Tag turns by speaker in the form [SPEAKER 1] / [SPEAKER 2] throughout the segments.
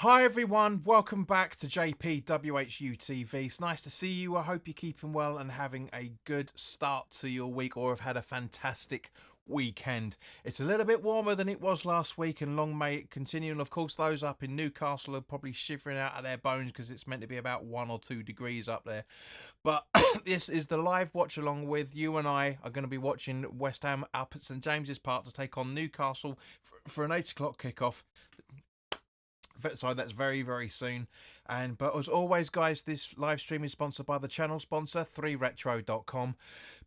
[SPEAKER 1] Hi everyone, welcome back to WHU TV. It's nice to see you. I hope you're keeping well and having a good start to your week, or have had a fantastic weekend. It's a little bit warmer than it was last week, and long may it continue. And of course those up in Newcastle are probably shivering out of their bones because it's meant to be about 1 or 2 degrees up there. But this is the live watch along with you, and I are going to be watching West Ham up at St James's Park to take on Newcastle for an 8 o'clock kickoff. So that's very, very soon. But as always, guys, this live stream is sponsored by the channel sponsor 3retro.com.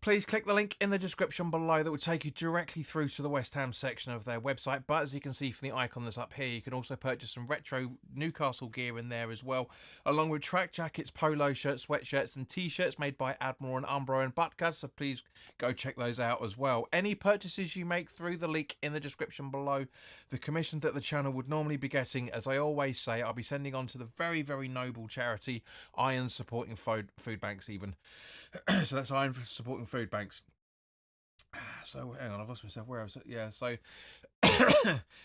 [SPEAKER 1] Please click the link in the description below that will take you directly through to the West Ham section of their website. But as you can see from the icon that's up here, you can also purchase some retro Newcastle gear in there as well, along with track jackets, polo shirts, sweatshirts and t-shirts made by Admiral and Umbro and Butker, so please go check those out as well. Any purchases you make through the link in the description below, the commission that the channel would normally be getting, as I always say, I'll be sending on to the very, very noble charity Iron Supporting Food Banks even. So that's Iron Supporting Food Banks. So hang on, I've lost myself. Where I was, yeah. So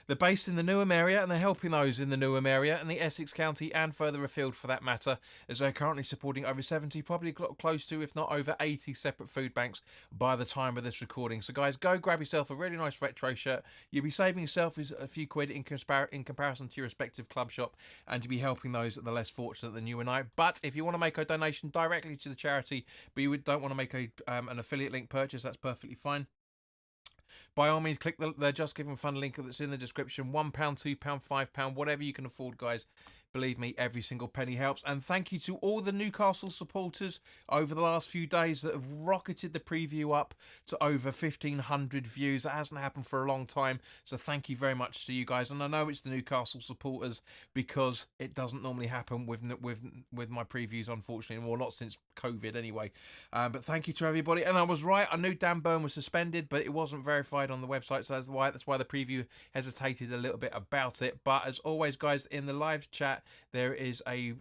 [SPEAKER 1] they're based in the Newham area, and they're helping those in the Newham area and the Essex County and further afield for that matter, as they're currently supporting over 70, probably close to, if not over 80 separate food banks by the time of this recording. So guys, go grab yourself a really nice retro shirt. You'll be saving yourself a few quid in comparison to your respective club shop, and you'll be helping those that are less fortunate than you and I. But if you want to make a donation directly to the charity, but you don't want to make an affiliate link purchase, that's perfectly fine. By all means, click the Just Giving Fund link that's in the description. £1, £2, £5, whatever you can afford, guys. Believe me, every single penny helps. And thank you to all the Newcastle supporters over the last few days that have rocketed the preview up to over 1,500 views. That hasn't happened for a long time, so thank you very much to you guys. And I know it's the Newcastle supporters because it doesn't normally happen with my previews, unfortunately, well, not since COVID anyway. But thank you to everybody. And I was right, I knew Dan Burn was suspended, but it wasn't verified on the website, so that's why the preview hesitated a little bit about it. But as always, guys, in the live chat, there is a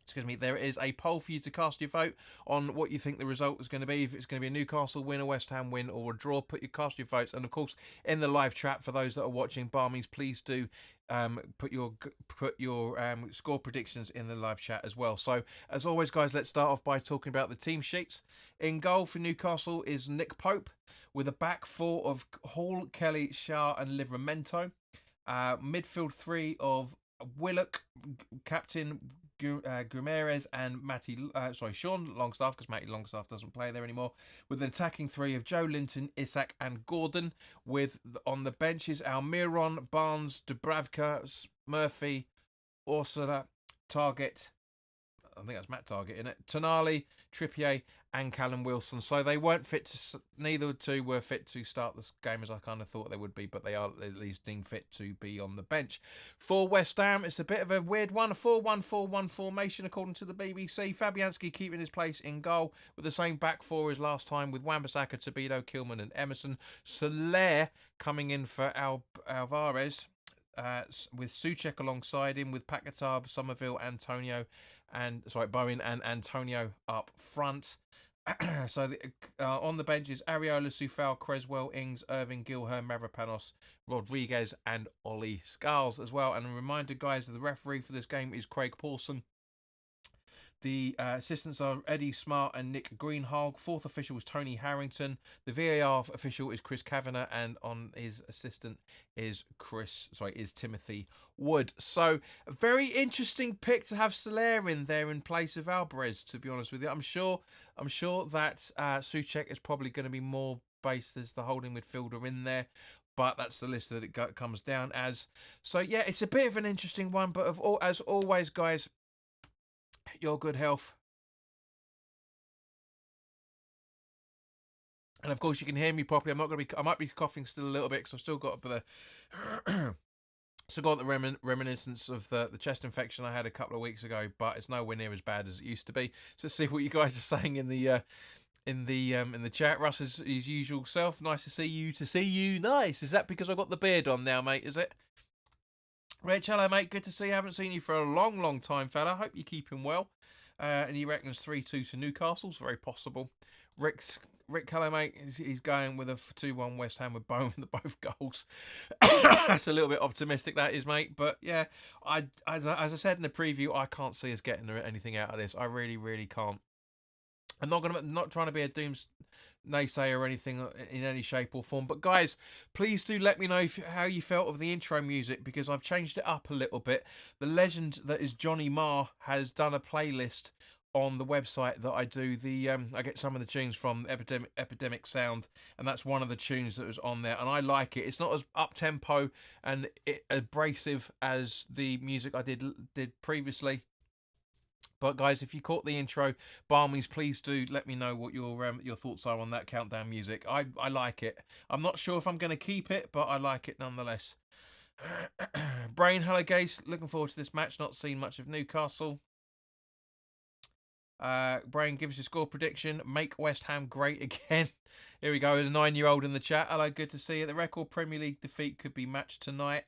[SPEAKER 1] excuse me, there is a poll for you to cast your vote on what you think the result is going to be. If it's going to be a Newcastle win, a West Ham win, or a draw, cast your votes. And of course, in the live chat, for those that are watching, by all means, please do put your score predictions in the live chat as well. So as always, guys, let's start off by talking about the team sheets. In goal for Newcastle is Nick Pope, with a back four of Hall, Kelly, Shah and Livramento. Midfield three of Willock, captain Guimaraes and Sean Longstaff, because Matty Longstaff doesn't play there anymore, with an attacking three of Joe Linton, Isak and Gordon. With on the benches Almiron, Barnes, Dubravka, Murphy, Ursula, Target, I think that's Matt Target in it, Tonali, Trippier and Callum Wilson. So they weren't fit to, neither two were fit to start this game as I kind of thought they would be, but they are at least deemed fit to be on the bench. For West Ham, it's a bit of a weird one, a 4-1-4-1 formation according to the BBC. Fabianski keeping his place in goal with the same back four as last time, with Wan-Bissaka, Tobido, Kilman and Emerson. Soler coming in for Alvarez, with Souček alongside him, with Paquetá, Somerville, Bowen and Antonio up front. So on the bench is Areola, Soufal, Creswell, Ings, Irving, Gilher, Mavropanos, Rodriguez and Ollie Scarles as well. And a reminder, guys, the referee for this game is Craig Pawson. The assistants are Eddie Smart and Nick Greenhalgh. Fourth official is Tony Harrington. The VAR official is Chris Kavanagh, and on his assistant is Timothy Wood. So a very interesting pick to have Soler in there in place of Alvarez, to be honest with you. I'm sure that Souček is probably going to be more based as the holding midfielder in there, but that's the list that it comes down as. So yeah, it's a bit of an interesting one, but as always, guys, your good health. And of course you can hear me properly. I might be coughing still a little bit because I've still got the reminiscence of the chest infection I had a couple of weeks ago, but it's nowhere near as bad as it used to be. So let's see what you guys are saying in the chat. Russ is his usual self. Nice to see you. Nice. Is that because I've got the beard on now, mate? Is it? Reg, hello, mate. Good to see you. Haven't seen you for a long, long time, fella. Hope you're keeping well. and he reckons 3-2 to Newcastle. It's very possible. Rick Keller, mate, he's going with a 2-1 West Ham with Bowen the both goals. That's a little bit optimistic, that is, mate. But yeah, as I said in the preview, I can't see us getting anything out of this. I really, really can't. I'm not trying to be a naysayer or anything in any shape or form. But guys, please do let me know how you felt of the intro music, because I've changed it up a little bit. The legend that is Johnny Marr has done a playlist on the website that I do. I get some of the tunes from Epidemic Sound, and that's one of the tunes that was on there, and I like it. It's not as up tempo and abrasive as the music I did previously. But guys, if you caught the intro, by all means, please do let me know what your thoughts are on that countdown music. I like it. I'm not sure if I'm going to keep it, but I like it nonetheless. Brain, hello guys. Looking forward to this match. Not seen much of Newcastle. Brain gives a score prediction. Make West Ham great again. Here we go. There's a 9-year-old in the chat. Hello, good to see you. The record Premier League defeat could be matched tonight.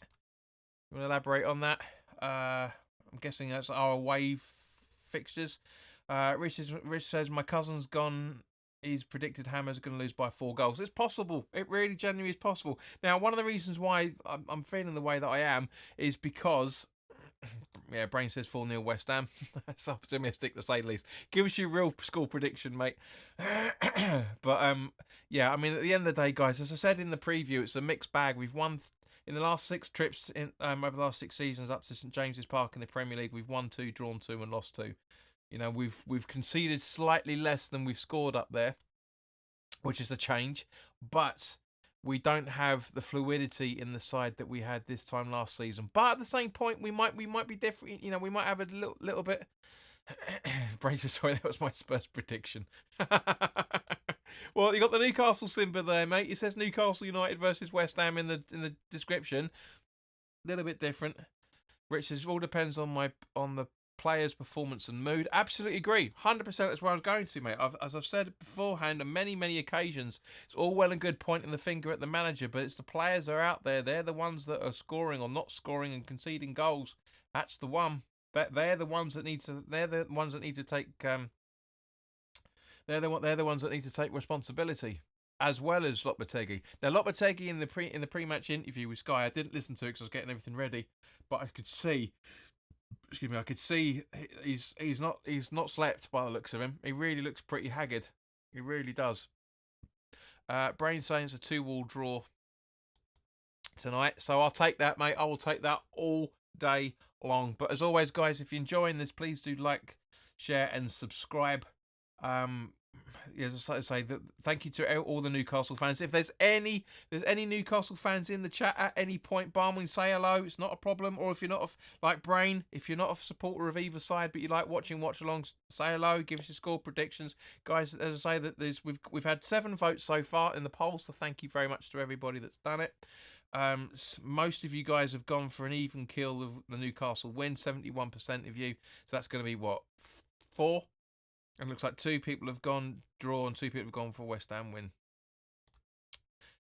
[SPEAKER 1] You want to elaborate on that? I'm guessing that's our away fixtures. Rich says my cousin's gone. He's predicted Hammers are going to lose by 4 goals. It's possible. It really genuinely is possible. Now, one of the reasons why I'm feeling the way that I am is because, yeah, Brain says 4-0 West Ham. That's optimistic to say the least. Give us your real score prediction, mate. But yeah, I mean, at the end of the day, guys, as I said in the preview, it's a mixed bag. We've won in the last 6 trips over the last 6 seasons up to St James's Park in the Premier League. We've won 2, drawn 2, and lost 2. You know, we've conceded slightly less than we've scored up there, which is a change, but we don't have the fluidity in the side that we had this time last season. But at the same point, we might be different. You know, we might have a little bit. Bracer, sorry, that was my Spurs prediction. Well, you got the Newcastle Simba there, mate. It says Newcastle United versus West Ham in the description. A little bit different. Rich says all depends on the players' performance and mood. Absolutely agree. 100% that's where I was going to, mate. As I've said beforehand on many occasions, it's all well and good pointing the finger at the manager, but it's the players that are out there. They're the ones that are scoring or not scoring and conceding goals. That's the one. They're the ones that need to. They're the ones that need to take. They're the ones that need to take responsibility, as well as Lopetegui. Now, Lopetegui in the pre-match interview with Sky, I didn't listen to it because I was getting everything ready, but I could see. Excuse me, I could see he's not slept by the looks of him. He really looks pretty haggard. He really does. Brain saying it's a 2-2 draw tonight, so I'll take that, mate. I will take that all day long. But as always, guys, if you're enjoying this, please do like, share, and subscribe. As I say, thank you to all the Newcastle fans. If there's any Newcastle fans in the chat at any point, Barman, say hello. It's not a problem. Or if you're not like Brain, if you're not a supporter of either side, but you like watching watch-alongs, say hello. Give us your score predictions, guys. As I say, that we've had 7 votes so far in the poll, so thank you very much to everybody that's done it. Most of you guys have gone for an even kill of the Newcastle win. 71% of you. So that's going to be what, 4. And looks like 2 people have gone draw and 2 people have gone for West Ham win.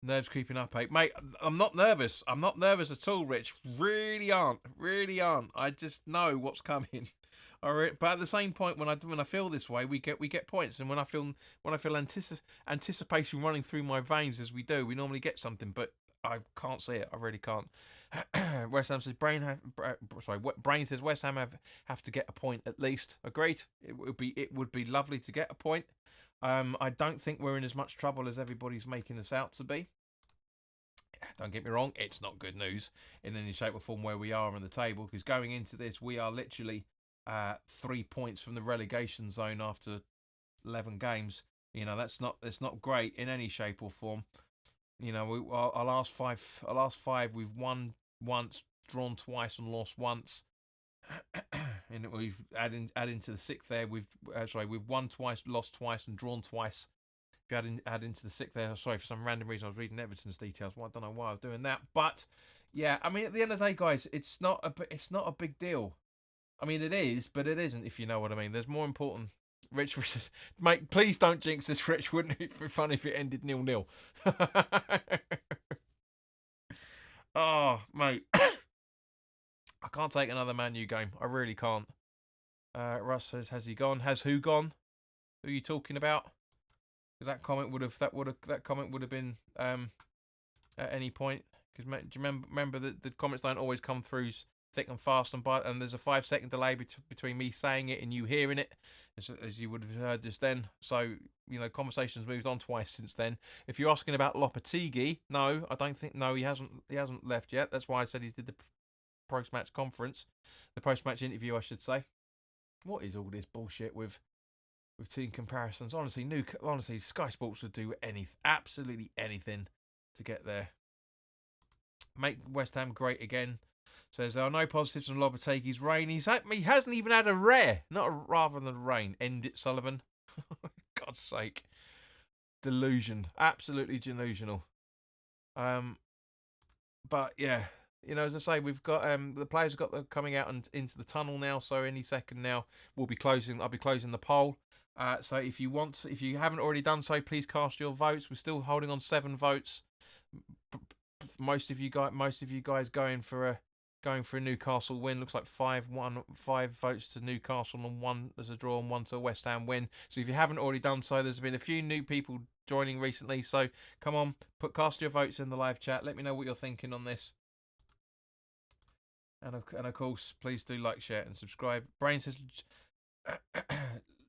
[SPEAKER 1] Nerves creeping up, mate. I'm not nervous. I'm not nervous at all, Rich. Really aren't. I just know what's coming. But at the same point, when I feel this way, we get points. And when I feel anticipation running through my veins as we do, we normally get something. But I can't see it. I really can't. West Ham says Brain says West Ham have to get a point at least. Agreed. It would be lovely to get a point. I don't think we're in as much trouble as everybody's making us out to be. Don't get me wrong, it's not good news in any shape or form where we are on the table, because going into this we are literally 3 points from the relegation zone after 11 games. You know, that's not great in any shape or form. You know, our last five, we've won once, drawn twice, and lost once. And we've adding to the 6th there. We've won twice, lost twice, and drawn twice. If you add into the 6th there, sorry, for some random reason I was reading Everton's details. Well, I don't know why I was doing that, but yeah, I mean, at the end of the day, guys, it's not a big deal. I mean, it is, but it isn't, if you know what I mean. There's more important. Rich says, mate, please don't jinx this, Rich. Wouldn't it be fun if it ended 0-0? Oh, mate. I can't take another Man U game. I really can't. Russ says, has he gone? Has who gone? Who are you talking about? Because that comment would have been at any point. Because do you remember that the comments don't always come through thick and fast, and there's a 5-second delay between me saying it and you hearing it, as you would have heard just then. So conversations moved on twice since then. If you're asking about Lopetegui, no, I don't think he hasn't left yet. That's why I said he did the post-match conference, the post-match interview, I should say. What is all this bullshit with team comparisons? Honestly, Sky Sports would do absolutely anything to get there. Make West Ham great again. Says there are no positives on Lopetegui's reign. He hasn't even had a rare, rather than a reign. End it, Sullivan. God's sake, delusion, absolutely delusional. But yeah, as I say, we've got the players have got coming out and into the tunnel now. So any second now, I'll be closing the poll. So if you haven't already done so, please cast your votes. We're still holding on 7 votes. Most of you guys going for a Newcastle win. Looks like 5 votes to Newcastle and 1 as a draw and 1 to a West Ham win. So if you haven't already done so, there's been a few new people joining recently. So come on, cast your votes in the live chat. Let me know what you're thinking on this. And of course, please do like, share, and subscribe. Brain says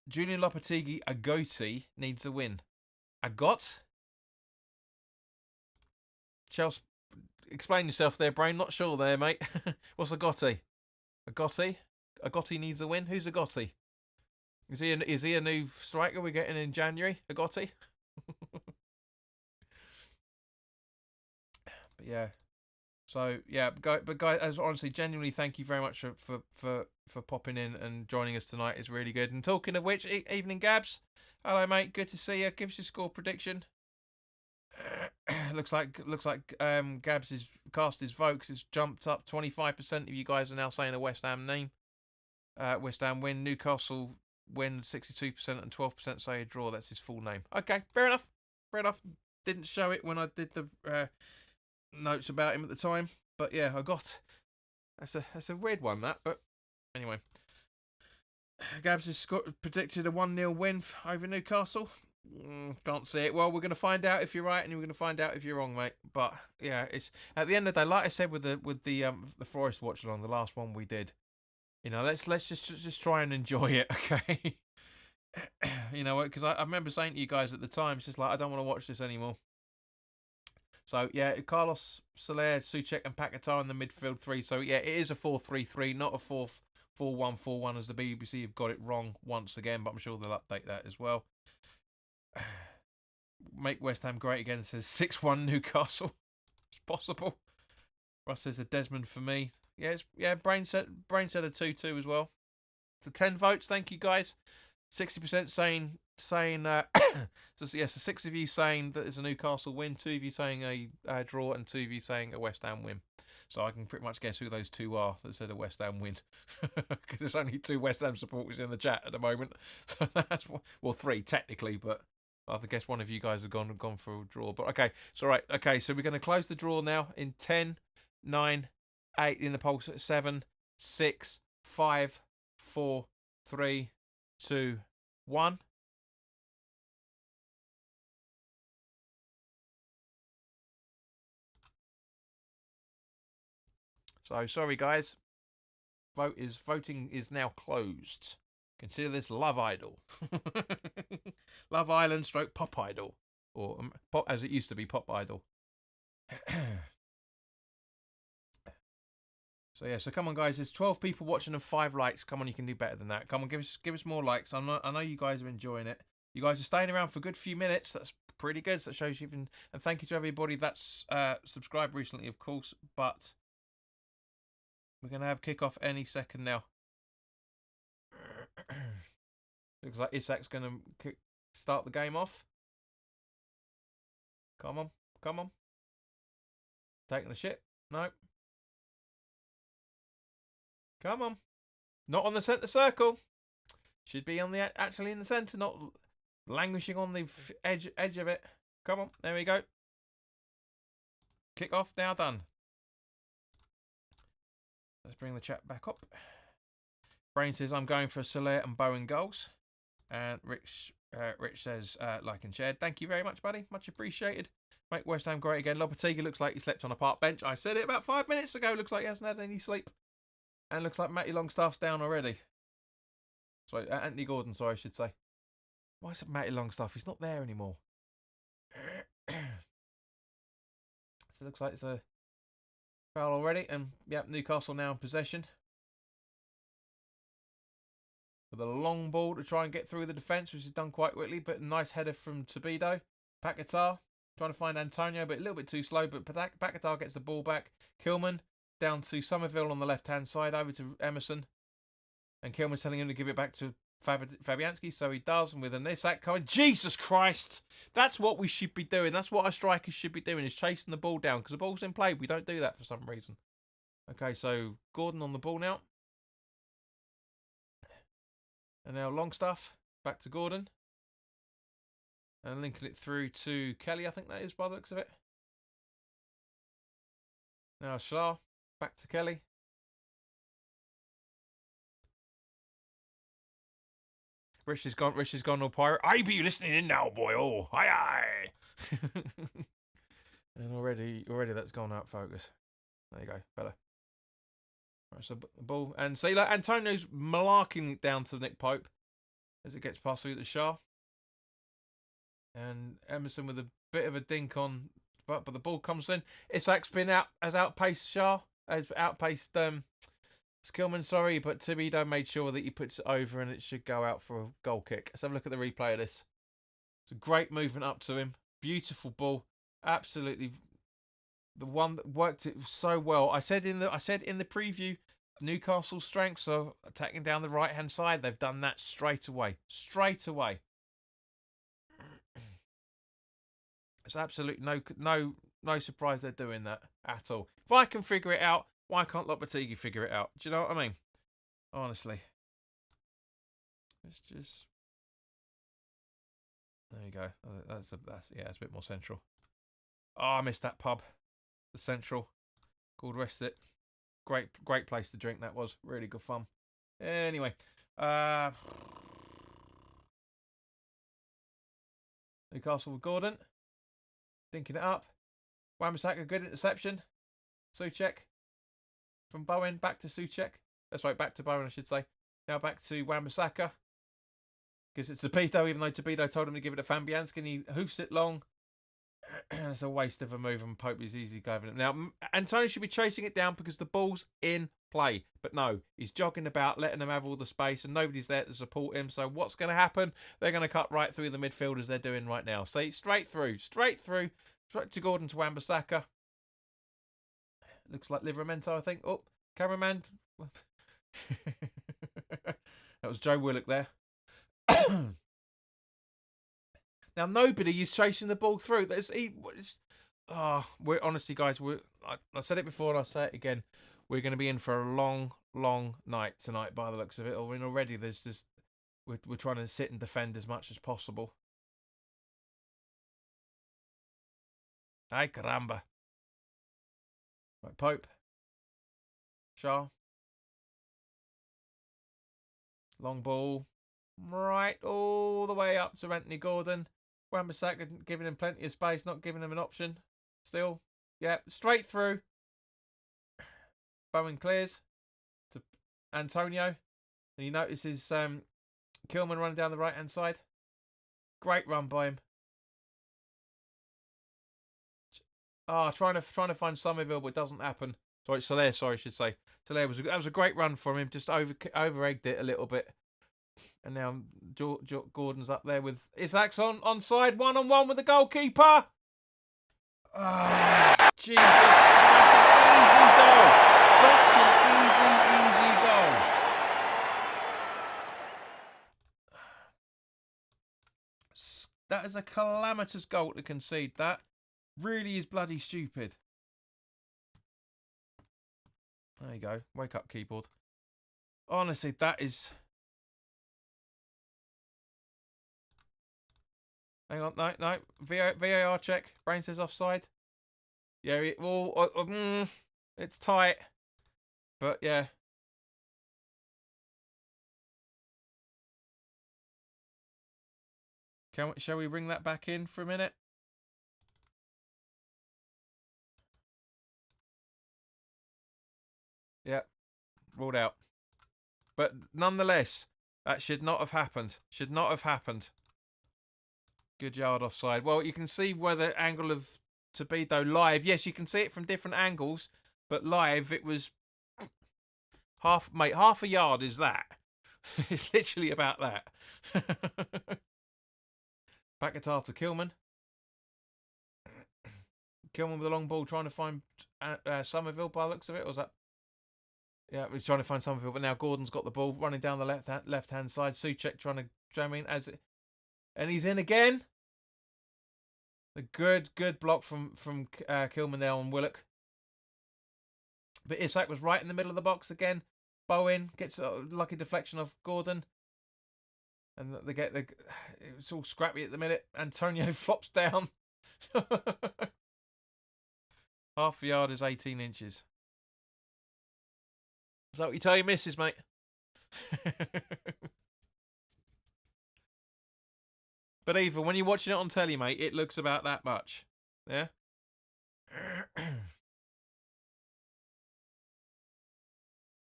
[SPEAKER 1] Julian Lopetegui Agoti needs a win. Agot? Chelsea, explain yourself there, Brain. Not sure there, mate. What's Agoti? Agoti needs a win. Who's Agoti? Is he a new striker we're getting in January? Agoti? But yeah. So yeah, but guys, as honestly, genuinely, thank you very much for popping in and joining us tonight. It's really good. And talking of which, evening Gabs. Hello, mate. Good to see you. Give us your score prediction. looks like Gabs has cast his votes. It's jumped up. 25% of you guys are now saying a West Ham name. West Ham win. Newcastle win 62% and 12% say a draw. That's his full name. Okay, fair enough. Didn't show it when I did the notes about him at the time, but yeah, that's a weird one, that. But anyway, Gabs has predicted a 1-0 win over Newcastle. Can't see it. Well, we're going to find out if you're right, and we're going to find out if you're wrong, mate. But yeah, it's at the end of the day, like I said with the Forest watch along, the last one we did. Let's just try and enjoy it, okay? Because I remember saying to you guys at the time, it's just like I don't want to watch this anymore. So yeah, Carlos Soler, Souček, and Paquetá in the midfield 3. So yeah, it is a 4-3-3, not a 4-1-4-1 as the BBC have got it wrong once again. But I'm sure they'll update that as well. Make West Ham great again, says 6-1 Newcastle. It's possible. Russ says a Desmond for me. Brain said a 2-2 as well. So 10 votes. Thank you guys. 60% saying so 6 of you saying that it's a Newcastle win, 2 of you saying a draw, and 2 of you saying a West Ham win. So I can pretty much guess who those 2 are that said a West Ham win, because there's only 2 West Ham supporters in the chat at the moment. So that's 3 technically, but I guess one of you guys have gone for a draw. But okay, so right, okay, so we're going to close the draw now in 10, 9, 8 in the poll, 7, 6, 5, 4, 3, 2, 1. So sorry guys, voting is now closed. Consider this Love Idol. Love Island / Pop Idol, or pop as it used to be, Pop Idol. So yeah, so come on guys, there's 12 people watching and 5 likes. Come on, you can do better than that. Come on, give us more likes. I know you guys are enjoying it. You guys are staying around for a good few minutes. That's pretty good. So that shows you even. And thank you to everybody that's subscribed recently, of course. But we're gonna have kickoff any second now. Looks like Isak's gonna start the game off. Come on. Taking the shit. No. Come on. Not on the centre circle. Should be on actually in the centre, not languishing on the edge of it. Come on. There we go. Kick off. Now done. Let's bring the chat back up. Brain says, I'm going for Soler and Bowen goals. And Rich says, like and shared. Thank you very much, buddy. Much appreciated. Make West Ham great again. Lopetegui looks like he slept on a park bench. I said it about 5 minutes ago. Looks like he hasn't had any sleep. And looks like Matty Longstaff's down already. Sorry, Anthony Gordon, sorry, I should say. Why is it Matty Longstaff? He's not there anymore. So it looks like it's a foul already. And, yep, Newcastle now in possession. With a long ball to try and get through the defence, which is done quite quickly. But a nice header from Tobido. Paquetá trying to find Antonio, but a little bit too slow. But Paquetá gets the ball back. Kilman down to Somerville on the left-hand side, over to Emerson. And Kilman's telling him to give it back to Fabianski, so he does. And with an Isak coming, Jesus Christ! That's what we should be doing. That's what our strikers should be doing, is chasing the ball down. Because the ball's in play, we don't do that for some reason. Okay, so Gordon on the ball now. And now Longstaff, back to Gordon. And linking it through to Kelly, I think that is, by the looks of it. Now Shah, back to Kelly. Rich has gone all pirate. I be listening in now, boy. Oh, aye. And already that's gone out of focus. There you go, better. Right, so the ball, and see, like Antonio's malarking it down to Nick Pope as it gets past through the Shah. And Emerson with a bit of a dink on, but the ball comes in. Isak's been outpaced Shah, has outpaced Skillman, sorry, but Tobido made sure that he puts it over and it should go out for a goal kick. Let's have a look at the replay of this. It's a great movement up to him. Beautiful ball. Absolutely the one that worked it so well. I said in the preview, Newcastle's strengths are attacking down the right-hand side. They've done that straight away. Straight away. It's absolutely no surprise they're doing that at all. If I can figure it out, why can't Lopetegui figure it out? Do you know what I mean? Honestly. It's just... There you go. That's it's a bit more central. Oh, I missed that pub. The Central. Called Rest It. Great place to drink that was. Really good fun. Anyway. Newcastle with Gordon. Dinking it up. Wan-Bissaka, good interception. Souček. From Bowen back to Souček. That's right, back to Bowen, I should say. Now back to Wan-Bissaka. Gives it to Tobido, even though Tobido told him to give it to Fabianski, and he hoofs it long. It's a waste of a move, and Pope is easily going it. Now, Antonio should be chasing it down because the ball's in play. But no, he's jogging about, letting them have all the space, and nobody's there to support him. So what's going to happen? They're going to cut right through the midfield as they're doing right now. See, straight through to Gordon to Wan-Bissaka. Looks like Livramento, I think. Oh, cameraman. That was Joe Willock there. Now nobody is chasing the ball through. We're honestly, guys. I said it before and I'll say it again. We're going to be in for a long night tonight, by the looks of it. I mean, already there's just we're trying to sit and defend as much as possible. Ay caramba! Right, Pope, Shaw, long ball, right all the way up to Anthony Gordon. Wan-Bissaka giving him plenty of space, not giving him an option. Still, yeah, straight through. Bowen clears to Antonio, and he notices Kilman running down the right hand side. Great run by him. Trying to find Somerville, but it doesn't happen. Soler, I should say. Soler that was a great run from him. Just over-egged it a little bit. And now Gordon's up there with Isak's onside, one-on-one with the goalkeeper. Jesus Christ, easy goal. Such an easy goal. That is a calamitous goal to concede that. Really is bloody stupid. There you go. Wake up, keyboard. Honestly, that is... Hang on, no. VAR check. Brain says offside. Yeah, it's tight. But, yeah. Shall we ring that back in for a minute? Yeah, ruled out. But nonetheless, that should not have happened. Should not have happened. Good yard offside. Well, you can see where the angle of Tobido live. Yes, you can see it from different angles, but live it was half a yard is that. It's literally about that. Back guitar to Kilman. Kilman with a long ball trying to find Somerville by the looks of it. Or was that? Yeah, he's trying to find Somerville, but now Gordon's got the ball running down the left hand side. Souček trying to jam in and he's in again. A good block from Kilman there on Willock. But Isak was right in the middle of the box again. Bowen gets a lucky deflection off Gordon. And it's all scrappy at the minute. Antonio flops down. Half a yard is 18 inches. Is that what you tell your missus, mate? But even when you're watching it on telly, mate, it looks about that much. Yeah?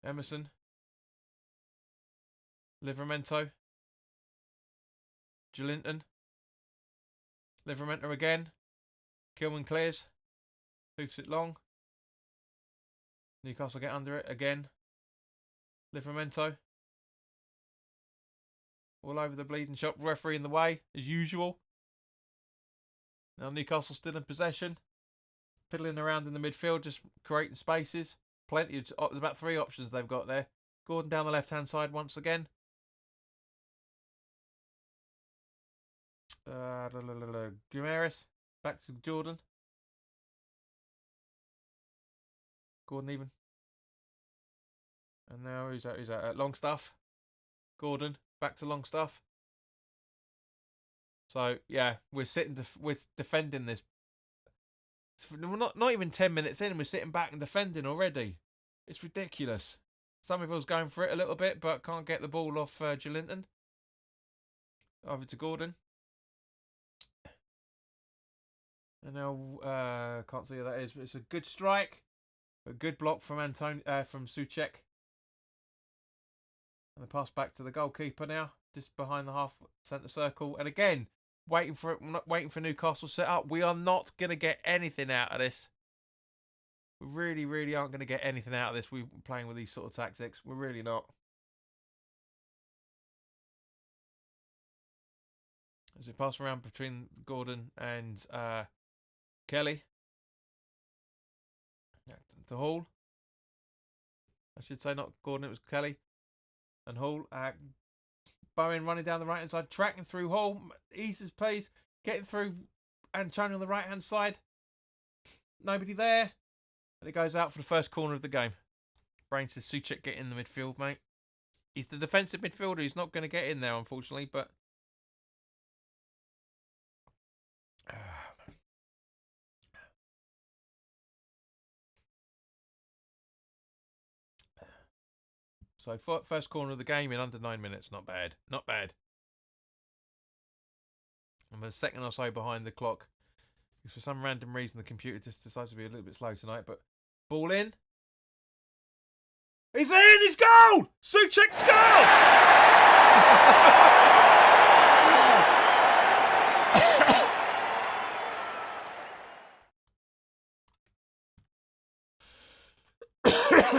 [SPEAKER 1] Emerson. Livramento. Jolinton. Livramento again. Kilman clears. Hoofs it long. Newcastle get under it again. Livramento. All over the bleeding shop. Referee in the way, as usual. Now Newcastle still in possession. Fiddling around in the midfield, just creating spaces. Plenty of... there's about 3 options they've got there. Gordon down the left-hand side once again. Guimaraes. Back to Jordan. Gordon even. And now who's that? Longstaff. Gordon. Back to Longstaff. So yeah, we're defending this. We're not even 10 minutes in, and we're sitting back and defending already. It's ridiculous. Somerville's going for it a little bit, but can't get the ball off Jolinton. Over to Gordon. And now can't see who that is, but it's a good strike. A good block from from Souček. And the pass back to the goalkeeper now, just behind the half centre circle. And again, waiting for Newcastle set up. We are not going to get anything out of this. We really, really aren't going to get anything out of this. We're playing with these sort of tactics. We're really not. As it pass around between Gordon and Kelly. To Hall. I should say not Gordon, it was Kelly. And Hall. Bowen running down the right hand side, tracking through Hall. Eases pace, getting through Antonio on the right hand side. Nobody there. And it goes out for the first corner of the game. Brain says Souček get in the midfield, mate. He's the defensive midfielder. He's not going to get in there, unfortunately, but so first corner of the game in under 9 minutes. Not bad. Not bad. I'm a second or so behind the clock. Because for some random reason the computer just decides to be a little bit slow tonight. But ball in. He's in! He's goal! Souček scored!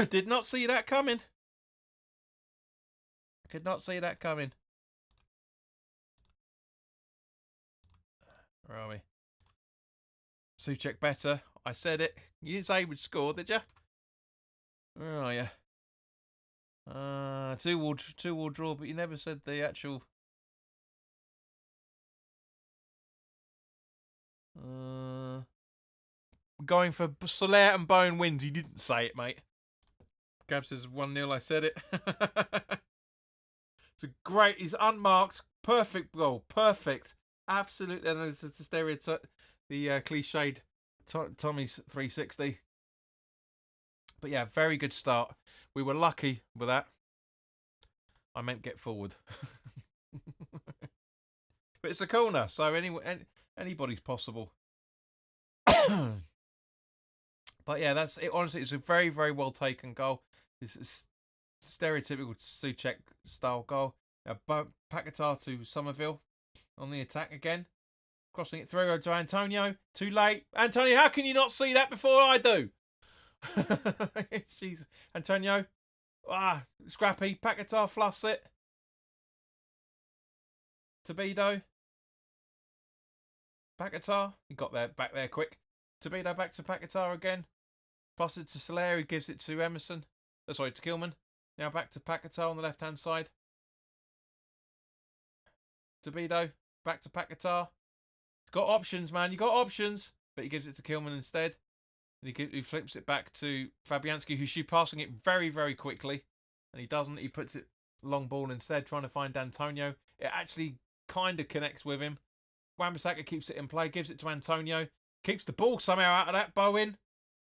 [SPEAKER 1] Did not see that coming. Could not see that coming. Where are we? Souček better. I said it. You didn't say he would score, did you? Where are you? 2-2 draw, but you never said the actual. Going for Soler and Bowen wins. You didn't say it, mate. Gab says 1-0. I said it. It's a great. He's unmarked. Perfect goal. Perfect. Absolutely. And it's the stereotype, the cliched Tommy's 360. But yeah, very good start. We were lucky with that. I meant get forward. But it's a corner, so anybody's possible. But yeah, that's it. Honestly, it's a very, very well taken goal. It's a stereotypical Suchek style goal. Paquetá to Somerville on the attack again. Crossing it through to Antonio. Too late. Antonio, how can you not see that before I do? Jeez. Antonio. Scrappy. Paquetá fluffs it. Tobido. Paquetá. He got there back there quick. Tobido back to Paquetá again. Passes it to Soler, who gives it to Emerson. Sorry, to Kilman. Now back to Paquetá on the left-hand side. Tobido. Back to Paquetá. He's got options, man. You got options. But he gives it to Kilman instead. And he flips it back to Fabianski, who's passing it very, very quickly. And he doesn't. He puts it long ball instead, trying to find Antonio. It actually kind of connects with him. Wan-Bissaka keeps it in play, gives it to Antonio. Keeps the ball somehow out of that. Bowen.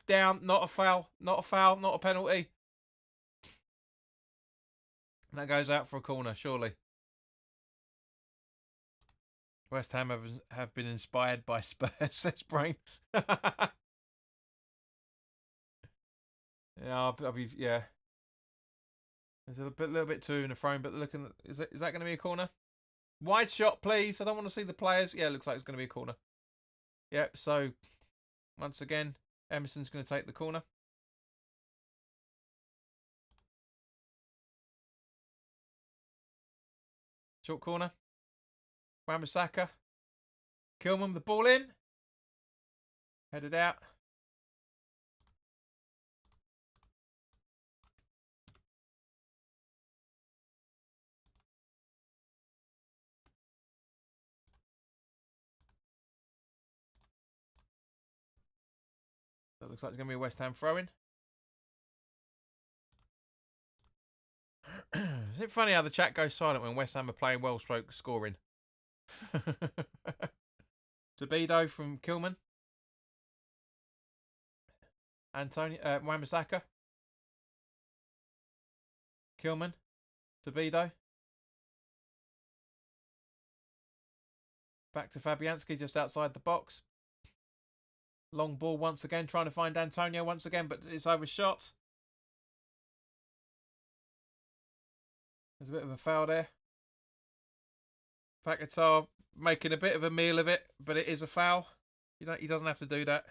[SPEAKER 1] Down. Not a foul. Not a foul. Not a penalty. And that goes out for a corner, surely. West Ham have been inspired by Spurs, says Brain. Yeah, yeah. There's a little bit too in the frame, but looking, is that going to be a corner? Wide shot, please. I don't want to see the players. Yeah, it looks like it's going to be a corner. Yep. So once again, Emerson's going to take the corner. Short corner. Wan-Bissaka. Kilman, the ball in. Headed out. That looks like it's going to be a West Ham throw-in. Is it funny how the chat goes silent when West Ham are playing well stroke scoring? Tobido from Kilman. Antonio Wan-Bissaka. Kilman. Tobido. Back to Fabianski just outside the box. Long ball once again, trying to find Antonio once again, but it's overshot. There's a bit of a foul there. Paquetá making a bit of a meal of it, but it is a foul. He doesn't have to do that.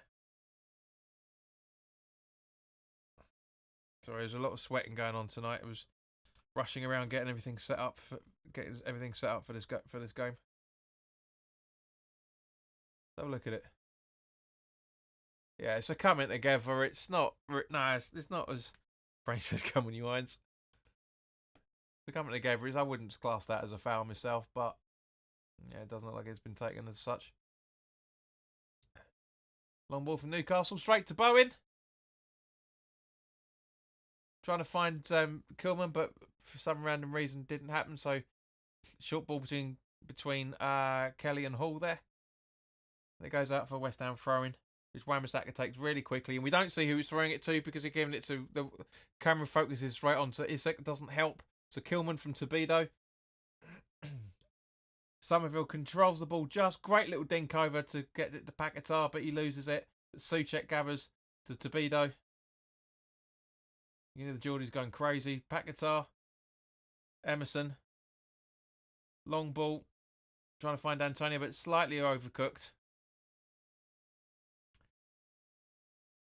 [SPEAKER 1] Sorry, there's a lot of sweating going on tonight. It was rushing around getting everything set up for this game. Have a look at it. Yeah, it's a coming together. It's not. No, it's not as Brain says. Come on, you irons. The coming together is. I wouldn't class that as a foul myself, but yeah, it doesn't look like it's been taken as such. Long ball from Newcastle, straight to Bowen. Trying to find Kilman, but for some random reason didn't happen. So short ball between Kelly and Hall there. And it goes out for West Ham throwing, which Wan-Bissaka takes really quickly, and we don't see who he's throwing it to because he's giving it to the camera focuses right onto Isaac. It doesn't help. So Kilman from Tobido. Somerville controls the ball just. Great little dink over to get it to Paquetá, but he loses it. Suchek gathers to Tobido. You know the Geordie's going crazy. Paquetá. Emerson. Long ball. Trying to find Antonio, but slightly overcooked.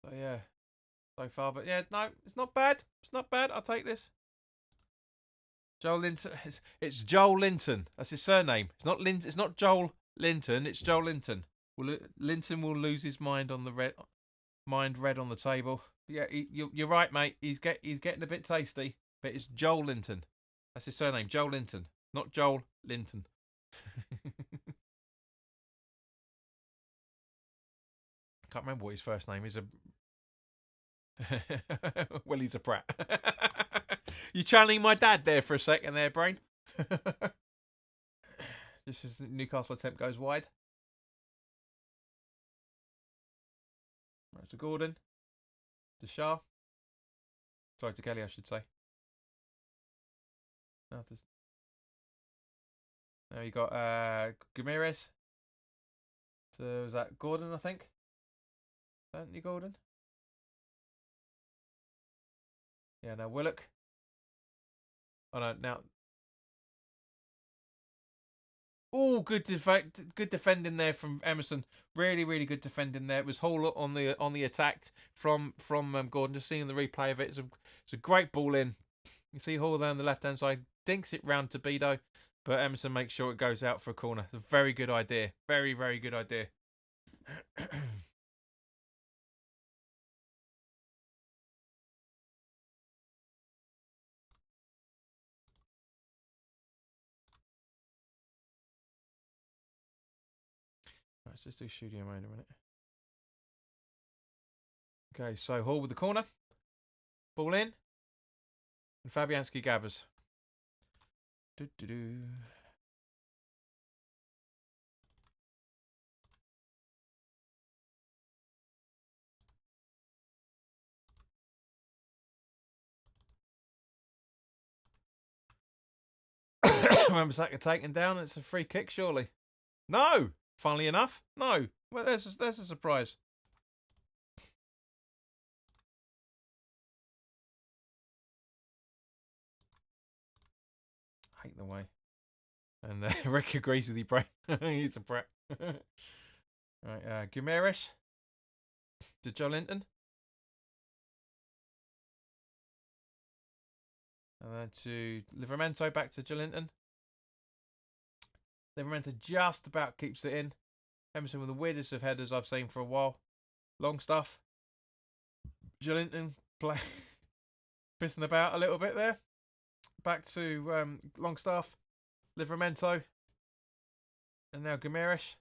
[SPEAKER 1] So yeah. So far. But yeah, no, it's not bad. It's not bad. I'll take this. Joel Linton. It's Joel Linton. That's his surname. It's not Joel Linton. It's Joel Linton. Linton will lose his mind on the red on the table. Yeah, you're right, mate. He's getting a bit tasty, but it's Joel Linton. That's his surname, Joel Linton, not Joel Linton. Can't remember what his first name is. Well, he's a prat. You channeling my dad there for a second there, Brain. Just as the Newcastle attempt goes wide. Right to Gordon. To Shah. Sorry, to Kelly, I should say. Now you got Guimaraes. So is that Gordon, I think? Anthony Gordon? Yeah, now Willock. Oh no, now. Oh, good defending there from Emerson. Really, really good defending there. It was Hall on the attack from Gordon. Just seeing the replay of it, it's a great ball in. You see Hall there on the left hand side, dinks it round to Bedo, but Emerson makes sure it goes out for a corner. It's a very good idea. Very, very good idea. Let's just do studio mode a minute. Okay, so Hall with the corner. Ball in. And Fabianski gathers. Wan-Bissaka taken down. It's a free kick, surely. No! Funnily enough, no. Well, there's a surprise. I hate the way. And Rick agrees with you, Brett. He's a Brett. Right, Guimaraes to Joe Linton. And then to Livramento, back to Joe Linton. Livramento just about keeps it in. Emerson with the weirdest of headers I've seen for a while. Long stuff. Joe Linton pissing about a little bit there. Back to Longstaff. Livramento. And now Guimaraes.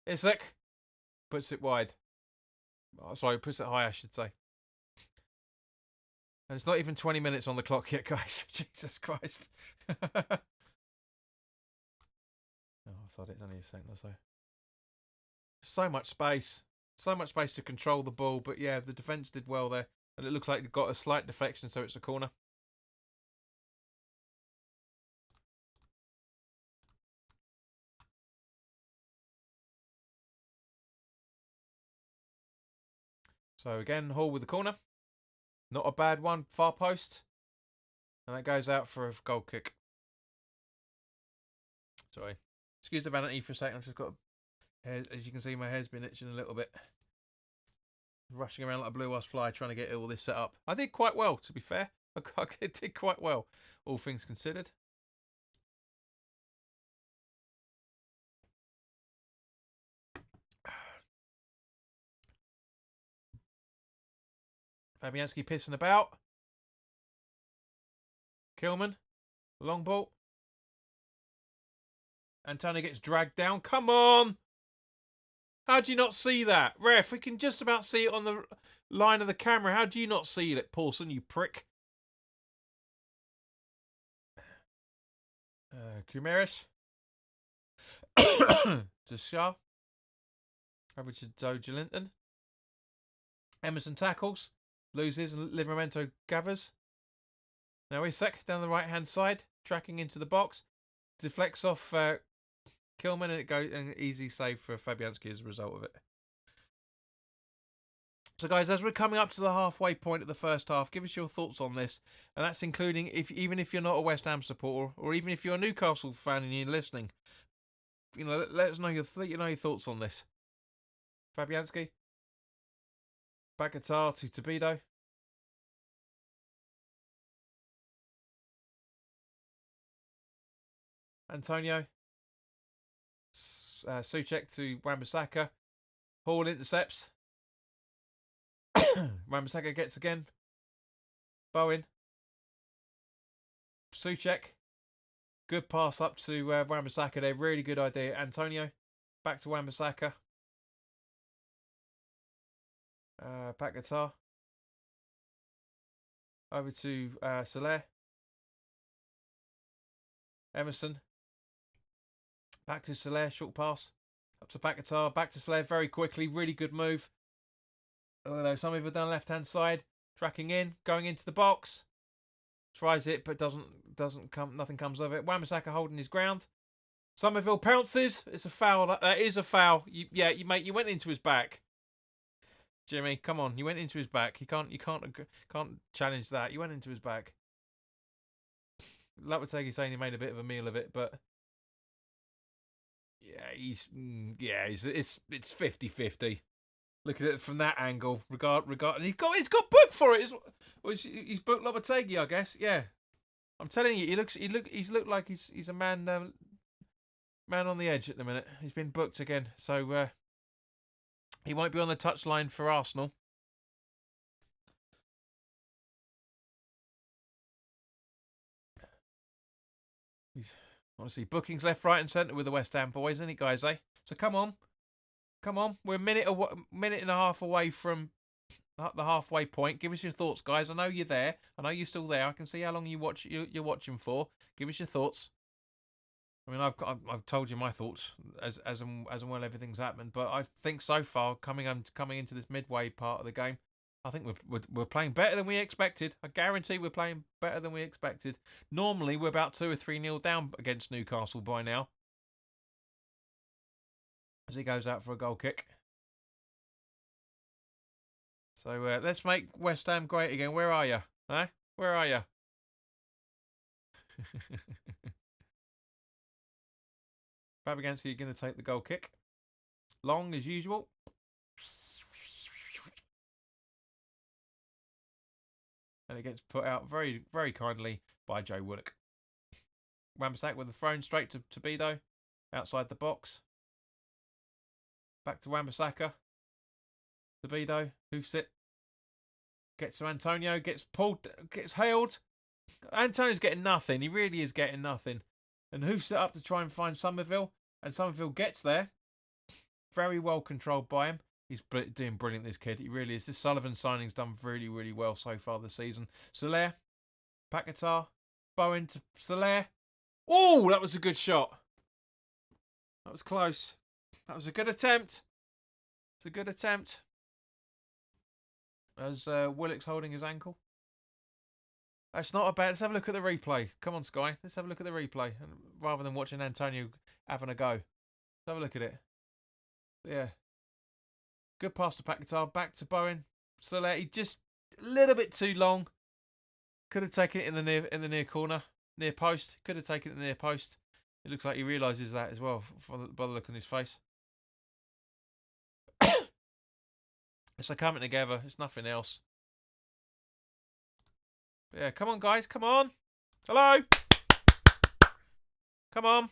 [SPEAKER 1] Isaac puts it wide. Oh, sorry, puts it high, I should say. And it's not even 20 minutes on the clock yet, guys. Jesus Christ. Oh, I thought it's only a second or so. So much space. So much space to control the ball. But yeah, the defence did well there. And it looks like they've got a slight deflection, so it's a corner. So again, Hall with the corner. Not a bad one, far post. And that goes out for a goal kick. Sorry. Excuse the vanity for a second. I've just got, as you can see, my hair's been itching a little bit. Rushing around like a blue-ass fly trying to get all this set up. I did quite well, to be fair. I did quite well, all things considered. Fabianski pissing about. Kilman. Long ball. Antonio gets dragged down. Come on! How do you not see that? Ref, we can just about see it on the line of the camera. How do you not see it, Paulson, you prick? Guimaraes. To Shaw. Over to Joe Linton. Emerson tackles. Loses and Livramento gathers. Now Isak down the right hand side, tracking into the box. Deflects off Kilman, and it goes an easy save for Fabianski as a result of it. So guys, as we're coming up to the halfway point of the first half, give us your thoughts on this. And that's including even if you're not a West Ham supporter, or even if you're a Newcastle fan and you're listening. You know, let us know your thoughts on this. Fabianski. Bagattar to Tobido. Antonio. Souček to Wan-Bissaka. Hall intercepts. Wan-Bissaka gets again. Bowen. Souček. Good pass up to Wan-Bissaka there. Really good idea. Antonio. Back to Wan-Bissaka. Bagattar. Over to Soler. Emerson. Back to Soler. Short pass. Up to Bagattar. Back to Soler very quickly. Really good move. Although some of it down left hand side. Tracking in. Going into the box. Tries it but doesn't come. Nothing comes of it. Wan-Bissaka holding his ground. Somerville pounces. It's a foul. That is a foul. You went into his back. Jimmy, come on. You went into his back. You can't challenge that. You went into his back. Lopetegui saying he made a bit of a meal of it, but it's 50-50. Look at it from that angle. And he's got booked for it. He's booked Lopetegui, I guess. Yeah, I'm telling you, he's looked like he's a man on the edge at the minute. He's been booked again, so he won't be on the touchline for Arsenal. He's honestly bookings left, right, and centre with the West Ham boys, isn't he, guys? So come on. We're a minute and a half away from the halfway point. Give us your thoughts, guys. I know you're there. I know you're still there. I can see how long you're watching for. Give us your thoughts. I mean, I've told you my thoughts as and when everything's happened, but I think so far coming into this midway part of the game, I think we're playing better than we expected. I guarantee we're playing better than we expected. Normally we're about 2 or 3-0 down against Newcastle by now. As he goes out for a goal kick. So let's make West Ham great again. Where are you? Huh? Where are you? Fabianski going to take the goal kick. Long as usual. And it gets put out very, very kindly by Joe Willock. Wan-Bissaka with the thrown straight to Bedo. Outside the box. Back to Wan-Bissaka. To Bedo. Hoofs it. Gets to Antonio. Gets pulled. Gets hailed. Antonio's getting nothing. He really is getting nothing. And hoofs it up to try and find Somerville. And Somerville gets there. Very well controlled by him. He's doing brilliant, this kid. He really is. This Sullivan signing's done really, really well so far this season. Soler. Paquetá. Bowen to Soler. Oh, that was a good shot. That was close. That was a good attempt. It's a good attempt. As Willock's holding his ankle. That's not a bad. Let's have a look at the replay. Come on, Sky. Let's have a look at the replay. Rather than watching Antonio having a go. Let's have a look at it. Yeah. Good pass to Paquetá. Back to Bowen. Soler. He just a little bit too long. Could have taken it in the near corner. Near post. Could have taken it in the near post. It looks like he realises that as well by the look on his face. It's a coming together. It's nothing else. But yeah, come on, guys. Come on. Hello. Come on.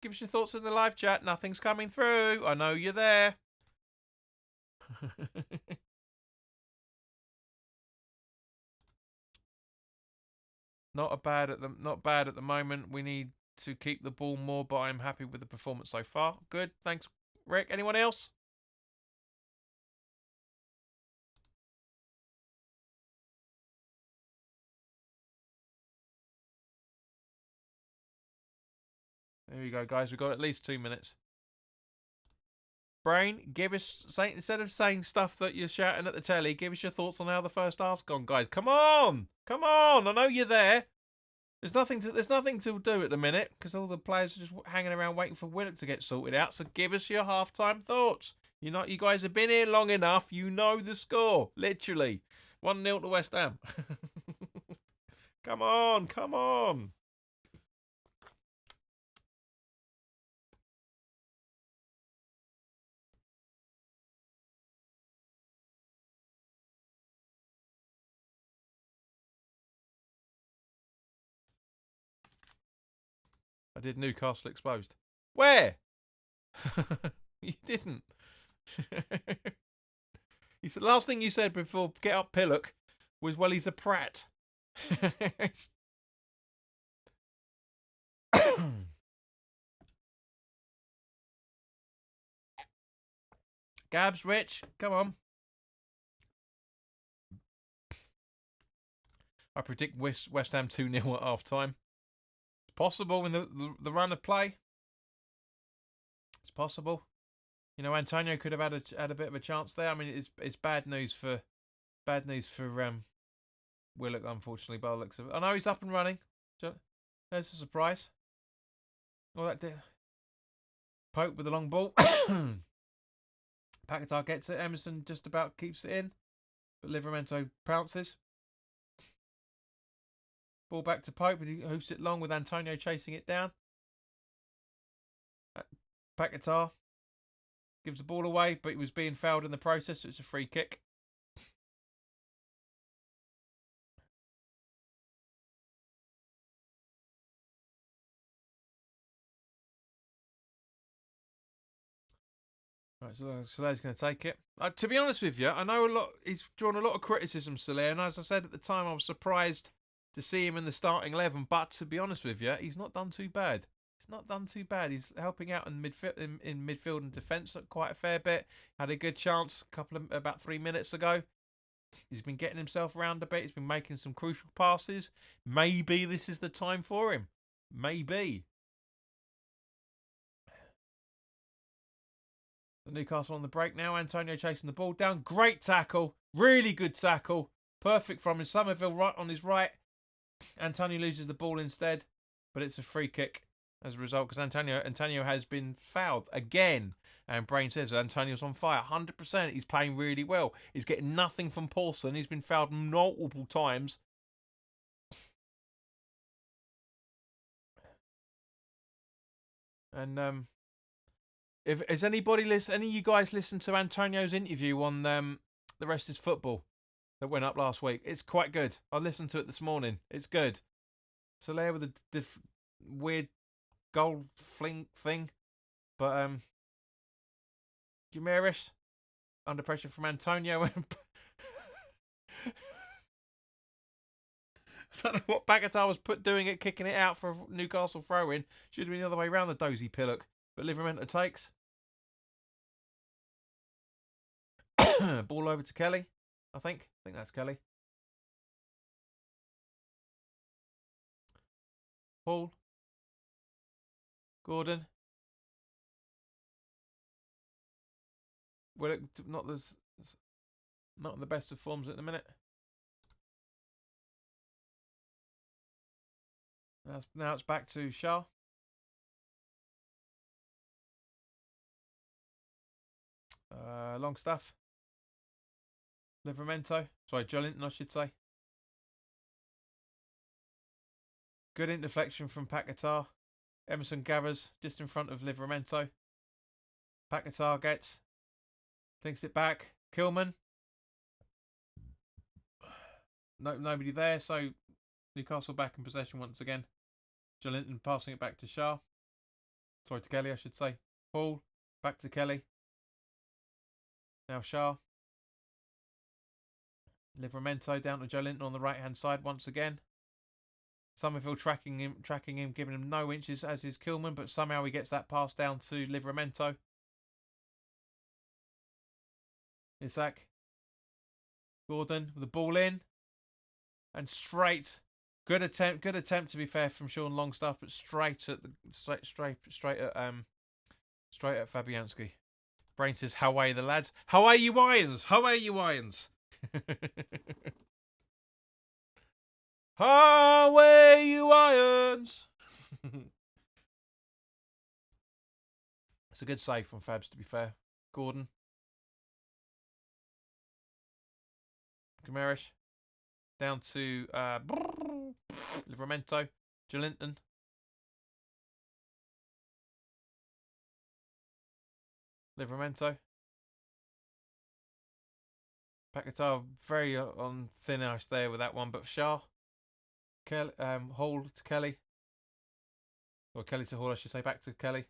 [SPEAKER 1] Give us your thoughts in the live chat. Nothing's coming through. I know you're there. Not bad at the moment. We need to keep the ball more, but I'm happy with the performance so far. Good. Thanks, Rick. Anyone else? There we go, guys. We've got at least 2 minutes. Brain, instead of saying stuff that you're shouting at the telly, give us your thoughts on how the first half's gone, guys. Come on. Come on. I know you're there. There's nothing to do at the minute because all the players are just hanging around waiting for Willock to get sorted out. So give us your half-time thoughts. You guys have been here long enough. You know the score. Literally. 1-0 to West Ham. Come on. Come on. I did Newcastle exposed. Where? You didn't. You said the last thing you said before get up Pillock was, well, he's a prat. Gabs, Rich, come on. I predict West Ham 2-0 at half time. Possible in the run of play. It's possible. Antonio could have had a bit of a chance there. I mean, it's bad news for Willock, unfortunately, by the looks of it. I know he's up and running. There's a surprise. Oh, that did. Pope with the long ball. Paquetá gets it. Emerson just about keeps it in. But Livramento pounces. Ball back to Pope, and he hoofs it long with Antonio chasing it down. Paquetá gives the ball away, but he was being fouled in the process, so it's a free kick. Right, so Soler's going to take it. To be honest with you, I know he's drawn a lot of criticism, Soler, and as I said at the time, I was surprised to see him in the starting 11. But to be honest with you, he's not done too bad. He's not done too bad. He's helping out in midfield and defence quite a fair bit. Had a good chance about 3 minutes ago. He's been getting himself around a bit. He's been making some crucial passes. Maybe this is the time for him. Maybe. Newcastle on the break now. Antonio chasing the ball down. Great tackle. Really good tackle. Perfect from his Somerville right on his right. Antonio loses the ball instead, but it's a free kick as a result because Antonio has been fouled again. And Brain says Antonio's on fire. 100%. He's playing really well. He's getting nothing from Paulson. He's been fouled multiple times. And if has any of you guys listened to Antonio's interview on The Rest Is Football that went up last week? It's quite good. I listened to it this morning. It's good. Soler with a weird goal fling thing, but Guimaraes under pressure from Antonio. I don't know what Paquetá was doing it, kicking it out for a Newcastle throw-in. Should have been the other way around, the dozy pillock. But Livramento takes. Ball over to Kelly, I think. I think that's Kelly. Paul. Gordon. Well, not in the best of forms at the minute. Now it's back to Shah. Long stuff. Livramento. Sorry, Jolinton, I should say. Good indeflection from Paquetá. Emerson gathers just in front of Livramento. Paquetá thinks it back. Kilman. Nobody there, so Newcastle back in possession once again. Jolinton passing it back to Shah. Sorry, to Kelly, I should say. Paul, back to Kelly. Now Shah. Livramento down to Jolinton on the right-hand side once again. Somerville tracking him, giving him no inches, as is Kilman, but somehow he gets that pass down to Livramento. Isak. Gordon with the ball in. And straight. Good attempt to be fair from Sean Longstaff, but straight at Fabianski. Brain says, "How are you, the lads? How are you, Irons? How are you, Irons?" How are you, Irons? It's a good save from Fabs, to be fair. Gordon. Guimaraes. Down to Livramento. Jolinton. Livramento. Paquetá very on thin ice there with that one, but Shah. Hall to Kelly. Or Kelly to Hall, I should say. Back to Kelly.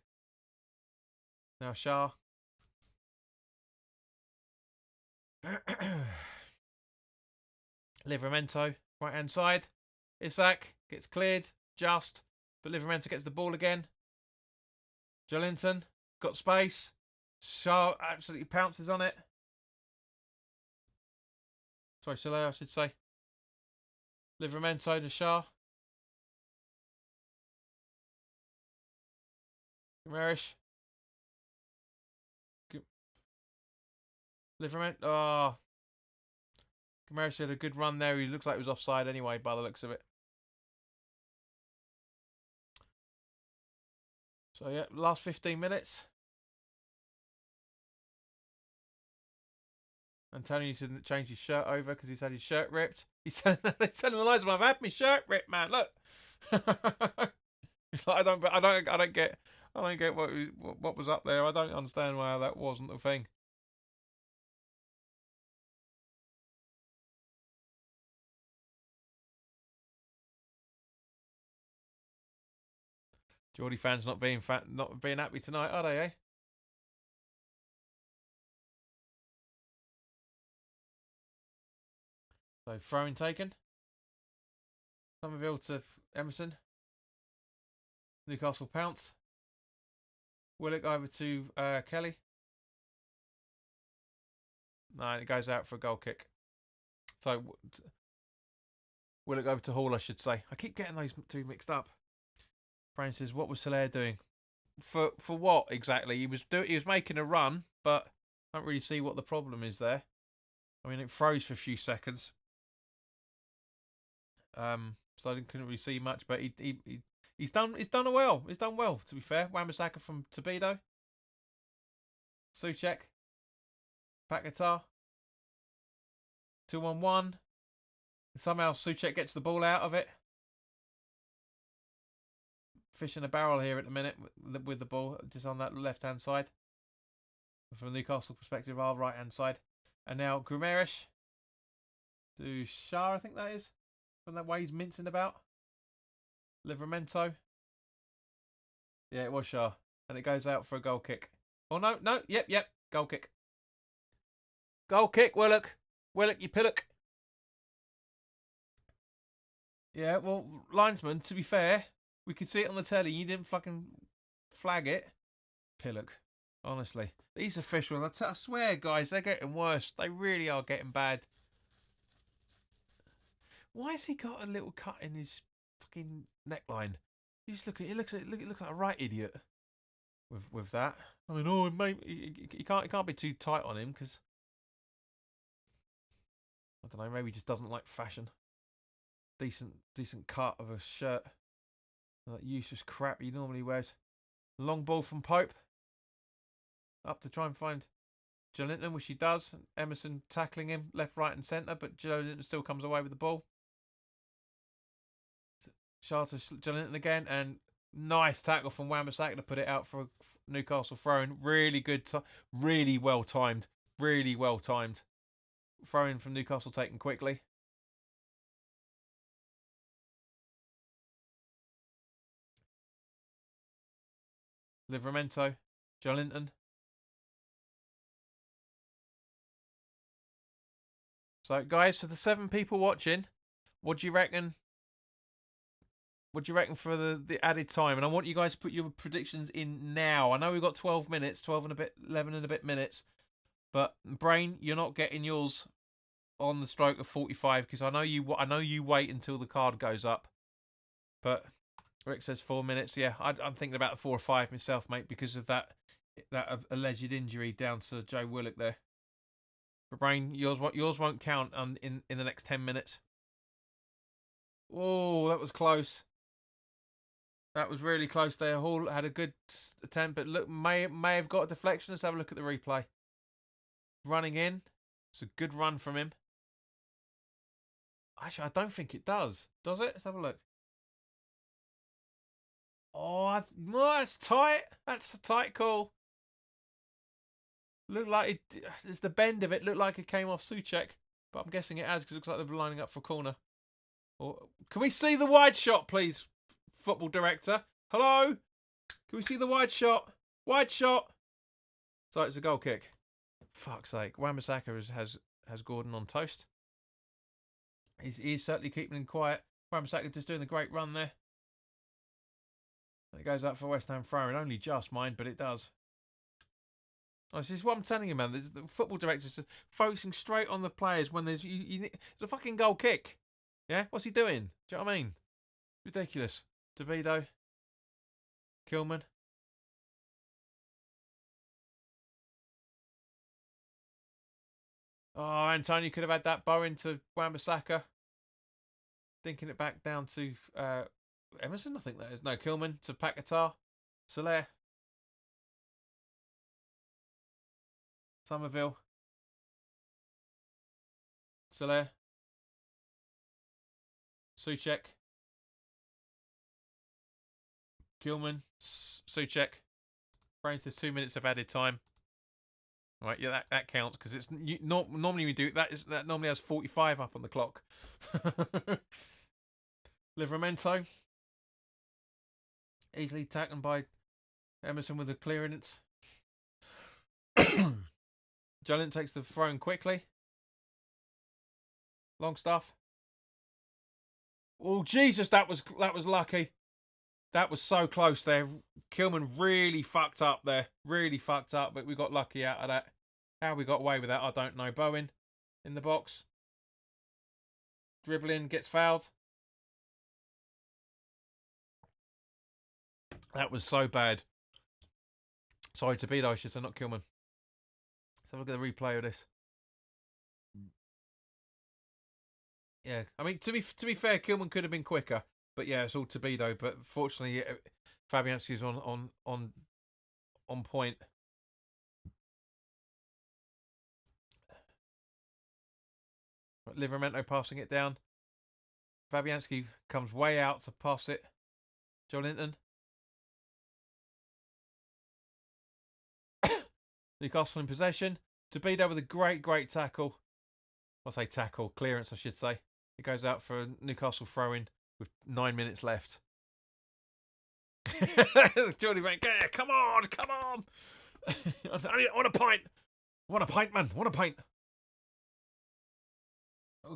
[SPEAKER 1] Now Shah. Livramento, right hand side. Isak gets cleared, just. But Livramento gets the ball again. Jolinton got space. Shah absolutely pounces on it. Sorry, Soler, I should say. Livramento to Shah. Guimaraes. Livramento. Oh. Guimaraes had a good run there. He looks like he was offside anyway, by the looks of it. So, yeah, last 15 minutes. Antonio didn't change his shirt over because he's had his shirt ripped. He's telling the lies. I've had my shirt ripped, man. Look. I don't get what was up there. I don't understand why that wasn't the thing. Geordie fans not being happy tonight, are they? Eh? So throwing taken. Somerville to Emerson. Newcastle pounce. Willock over to Kelly. No, it goes out for a goal kick. So Willock over to Hall, I should say. I keep getting those two mixed up. Brain says, "What was Soler doing? For what exactly? He was making a run, but I don't really see what the problem is there. I mean, it froze for a few seconds. So I couldn't really see much, but he's done well. He's done well, to be fair. Wan-Bissaka from Torpedo. Souček. Paquetá. 2-1-1. Somehow Souček gets the ball out of it. Fish in a barrel here at the minute with the ball just on that left-hand side. From a Newcastle perspective, our right-hand side. And now Guimaraes to Shah, I think that is. From that way he's mincing about. Livramento. Yeah, it was Shah. And it goes out for a goal kick. Oh, no. Yep. Goal kick. Goal kick, Willock. Willock, you pillock. Yeah, well, linesman, to be fair, we could see it on the telly. You didn't fucking flag it. Pillock. Honestly. These officials, I swear, guys, they're getting worse. They really are getting bad. Why has he got a little cut in his fucking neckline? You just look at it. It looks like a right idiot with that. I mean, maybe he can't be too tight on him because I don't know. Maybe he just doesn't like fashion. Decent cut of a shirt. That useless crap he normally wears. Long ball from Pope. Up to try and find Joelinton, which he does. Emerson tackling him left, right, and centre, but Joelinton still comes away with the ball. Shaw to Joelinton again, and nice tackle from Wan-Bissaka to put it out for a Newcastle throw-in. Really good, really well timed. Really well timed. Throw-in from Newcastle taken quickly. Livramento, Joelinton. So, guys, for the 7 people watching, what do you reckon? What do you reckon for the added time? And I want you guys to put your predictions in now. I know we've got 12 minutes, 11 and a bit minutes. But Brain, you're not getting yours on the stroke of 45 because I know you wait until the card goes up. But Rick says 4 minutes. Yeah, I'm thinking about 4 or 5 myself, mate, because of that alleged injury down to Joe Willock there. But Brain, yours won't count in the next 10 minutes. Oh, that was close. That was really close there. Hall had a good attempt, but look, may have got a deflection. Let's have a look at the replay. Running in. It's a good run from him. Actually, I don't think it does. Does it? Let's have a look. Oh, that's tight. That's a tight call. Looked like it's the bend of it. Looked like it came off Souček, but I'm guessing it has because it looks like they're lining up for a corner. Or can we see the wide shot, please, football director? Hello? Can we see the wide shot? Wide shot. So it's a goal kick. Fuck's sake. Wan-Bissaka has Gordon on toast. He's certainly keeping him quiet. Wan-Bissaka just doing a great run there. It goes up for West Ham throw-in. Only just, mind, but it does. Oh, this is what I'm telling you, man. The football director's focusing straight on the players when there's it's a fucking goal kick. Yeah? What's he doing? Do you know what I mean? Ridiculous. Torpedo. Kilman. Oh, Antonio could have had that bow into Wan-Bissaka. Thinking it back down to Emerson, I think that is. No, Kilman to Paquetá. Soler. Somerville. Soler. Souček. Gilman. Souček. Brain says 2 minutes of added time. Right, yeah, that counts because it's normally we do that normally has 45 up on the clock. Livramento. Easily taken by Emerson with a clearance. Jolin takes the throw in quickly. Longstaff. Oh Jesus, that was lucky. That was so close there. Kilman really fucked up there. Really fucked up, but we got lucky out of that. How we got away with that, I don't know. Bowen in the box. Dribbling, gets fouled. That was so bad. Sorry, Torpedo, I should say, not Kilman. Let's have a look at the replay of this. Yeah, I mean, to be fair, Kilman could have been quicker. But yeah, it's all Torpedo. But fortunately, Fabianski's on point. Livramento passing it down. Fabianski comes way out to pass it. Joe Linton. Newcastle in possession. Torpedo with a great tackle. I'll say tackle. Clearance, I should say. It goes out for a Newcastle throw-in with 9 minutes left. Jordy Van, yeah, come on. I want a pint. I want a pint, man. I want a pint.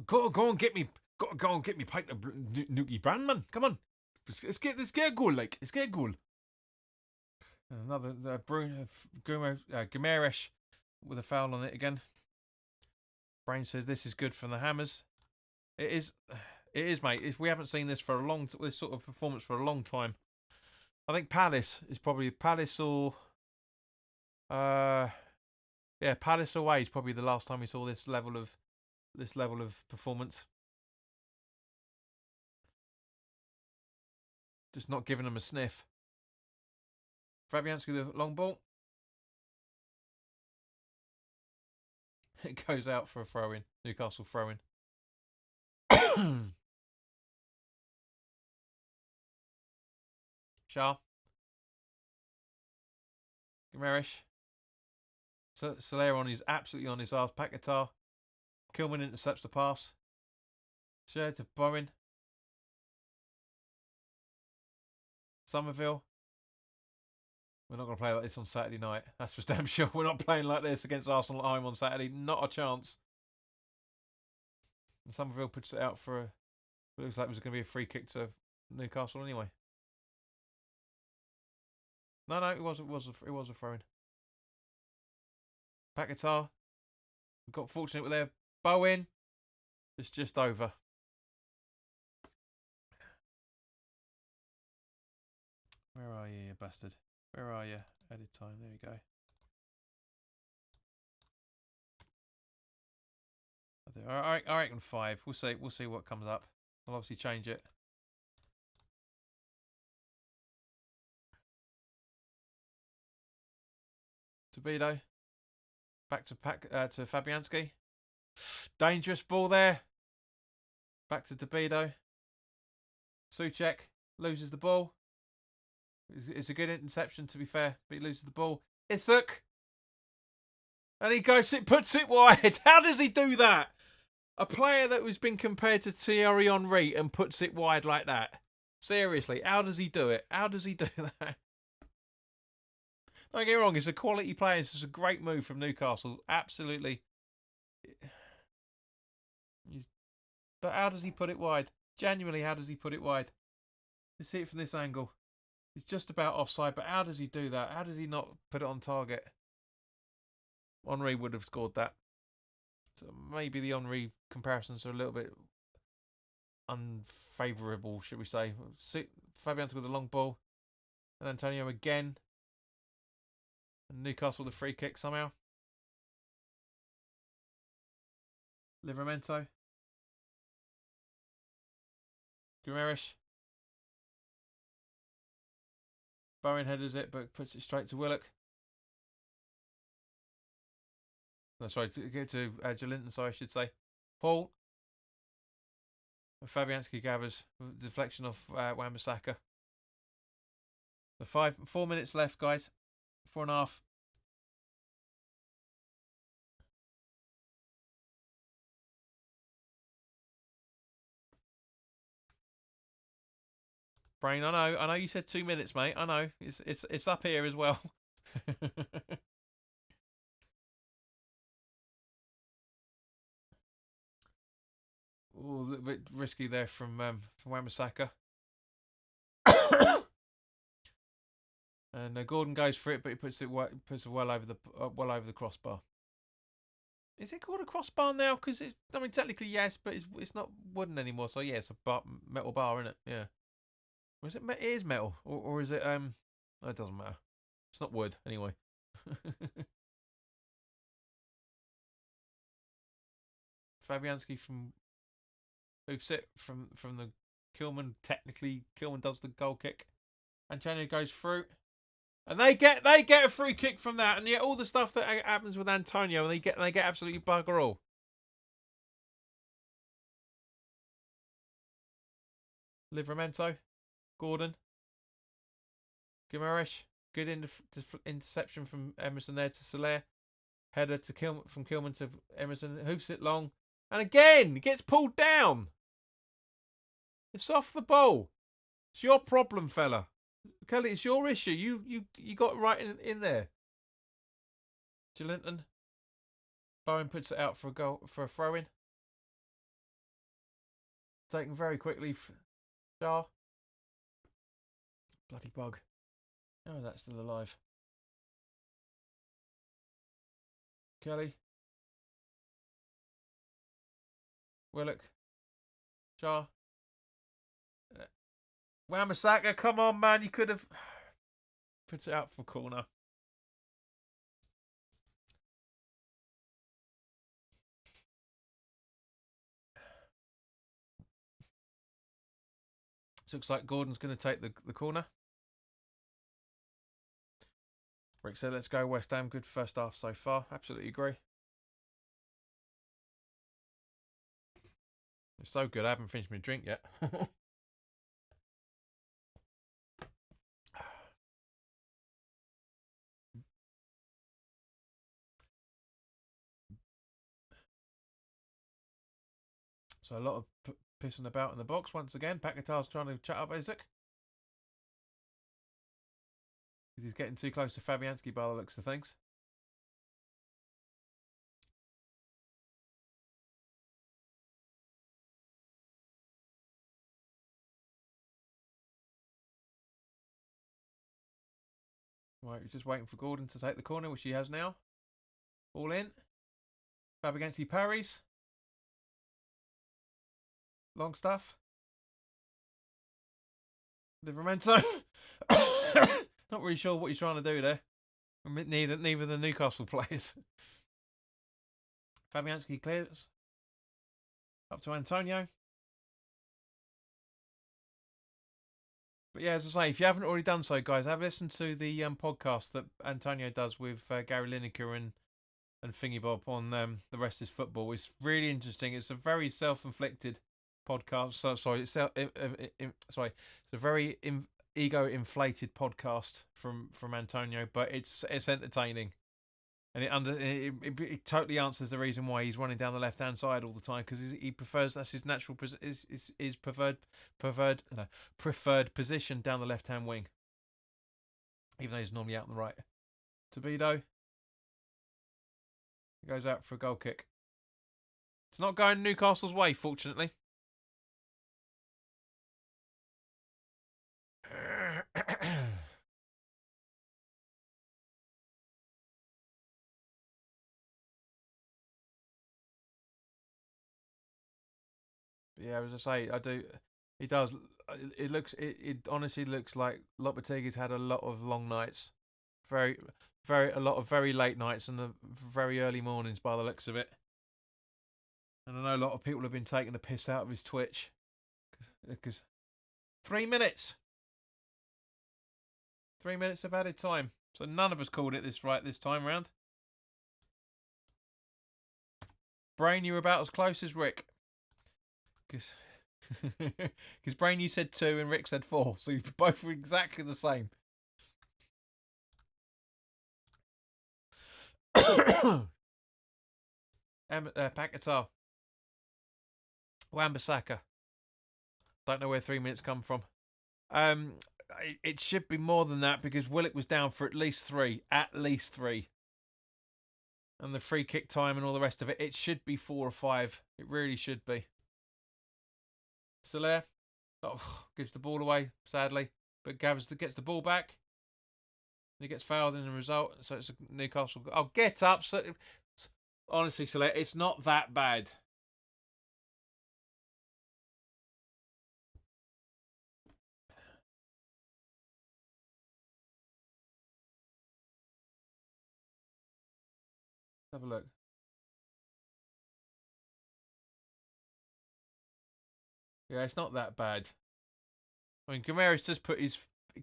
[SPEAKER 1] Go and get me. Go and get me pint of Nuki Brand, man. Come on. Let's get a goal, like. Let's get a goal. Another Bruno Guimaraes with a foul on it again. Brain says this is good from the Hammers. It is, mate. We haven't seen this sort of performance for a long time. I think Palace is probably Palace or Palace away is probably the last time we saw this level of performance. Just not giving them a sniff. Fabianski with the long ball. It goes out for a throw-in. Newcastle throw-in. Shah. Guimaraes. Soler is absolutely on his arse. Paquetá. Kilman intercepts the pass. Share to Bowen. Somerville. We're not going to play like this on Saturday night. That's for damn sure. We're not playing like this against Arsenal at home on Saturday. Not a chance. And Somerville puts it out for it looks like it was going to be a free kick to Newcastle anyway. No, it was a throw-in. Paquetá. We got fortunate with their Bowen. It's just over. Where are you, you bastard? Where are you? Added time. There you go. I reckon 5. We'll see what comes up. I'll obviously change it. Torpedo. Back to Fabianski. Dangerous ball there. Back to Torpedo. Souček loses the ball. It's a good interception, to be fair, but he loses the ball. Isuk. And he puts it wide. How does he do that? A player that has been compared to Thierry Henry and puts it wide like that. Seriously, how does he do it? How does he do that? Don't get me wrong, he's a quality player. It's just a great move from Newcastle. Absolutely. But how does he put it wide? Genuinely, how does he put it wide? You see it from this angle. He's just about offside, but how does he do that? How does he not put it on target? Henry would have scored that. So maybe the Henry comparisons are a little bit unfavourable, should we say. Fabianski with a long ball. And Antonio again. And Newcastle with a free kick somehow. Livramento. Guimaraes. Bowen headers it, but puts it straight to Willock. No, sorry, to get to Jolinton, sorry, I should say. Paul. And Fabianski gathers. Deflection off Wan-Bissaka. The 4 minutes left, guys. 4.5. Brain, I know you said 2 minutes, mate. I know. It's up here as well. Ooh, a little bit risky there from Wan-Bissaka. And Gordon goes for it, but he puts it well over the crossbar. Is it called a crossbar now? Because technically yes, but it's not wooden anymore. So yeah, it's a metal bar, isn't it? Yeah. Was it? It is metal, or is it? It doesn't matter. It's not wood anyway. Fabianski moves it from the Kilman. Technically, Kilman does the goal kick. Antonio goes through, and they get a free kick from that, and yet all the stuff that happens with Antonio, and they get absolutely bugger all. Livramento, Gordon, Guimaraes, good interception from Emerson there to Soler. Header from Kilman to Emerson, hoofs it long, and again gets pulled down. It's off the ball. It's your problem, fella. Kelly, it's your issue. You got right in there. Gelinton. Bowen puts it out for a throw in. Taken very quickly. Jar. Bloody bug. How is that still alive? Kelly. Willock. Jar. Wan-Bissaka, come on, man. You could have put it out for corner. Looks like Gordon's going to take the corner. Rick said, let's go West Ham. Good first half so far. Absolutely agree. It's so good. I haven't finished my drink yet. So a lot of pissing about in the box once again. Paquetá's trying to chat up Isaac. Because he's getting too close to Fabianski by the looks of things. Right, he's just waiting for Gordon to take the corner, which he has now. All in. Fabianski parries. Long stuff. Livramento. Not really sure what he's trying to do there. Neither the Newcastle players. Fabianski clears. Up to Antonio. But yeah, as I say, if you haven't already done so, guys, have listened to the podcast that Antonio does with Gary Lineker and Thingy Bob on The Rest is Football. It's really interesting. It's a very self-inflicted podcast. It's a very ego-inflated podcast from Antonio, but it's entertaining, and it totally answers the reason why he's running down the left-hand side all the time, because he prefers, that's his natural his preferred position down the left-hand wing, even though he's normally out on the right. Tobido goes out for a goal kick. It's not going Newcastle's way, fortunately. Yeah, as I say, I do. He does. It honestly looks like Lopetegui's had a lot of long nights, a lot of very late nights and the very early mornings by the looks of it. And I know a lot of people have been taking the piss out of his Twitch because 3 minutes. 3 minutes of added time. So none of us called it this time round. Brain, you were about as close as Rick. Because Brain, you said 2 and Rick said 4. So you both were exactly the same. Paquetá. Wan-Bissaka. Don't know where 3 minutes come from. It should be more than that because Willock was down for at least 3. At least 3. And the free kick time and all the rest of it. It should be 4 or 5. It really should be. Soler. Oh, gives the ball away, sadly. But gets the ball back. He gets fouled in the result. So it's a Newcastle. Oh, get up. So, honestly, Soler, it's not that bad. Have a look. Yeah, it's not that bad. I mean, Gamera's just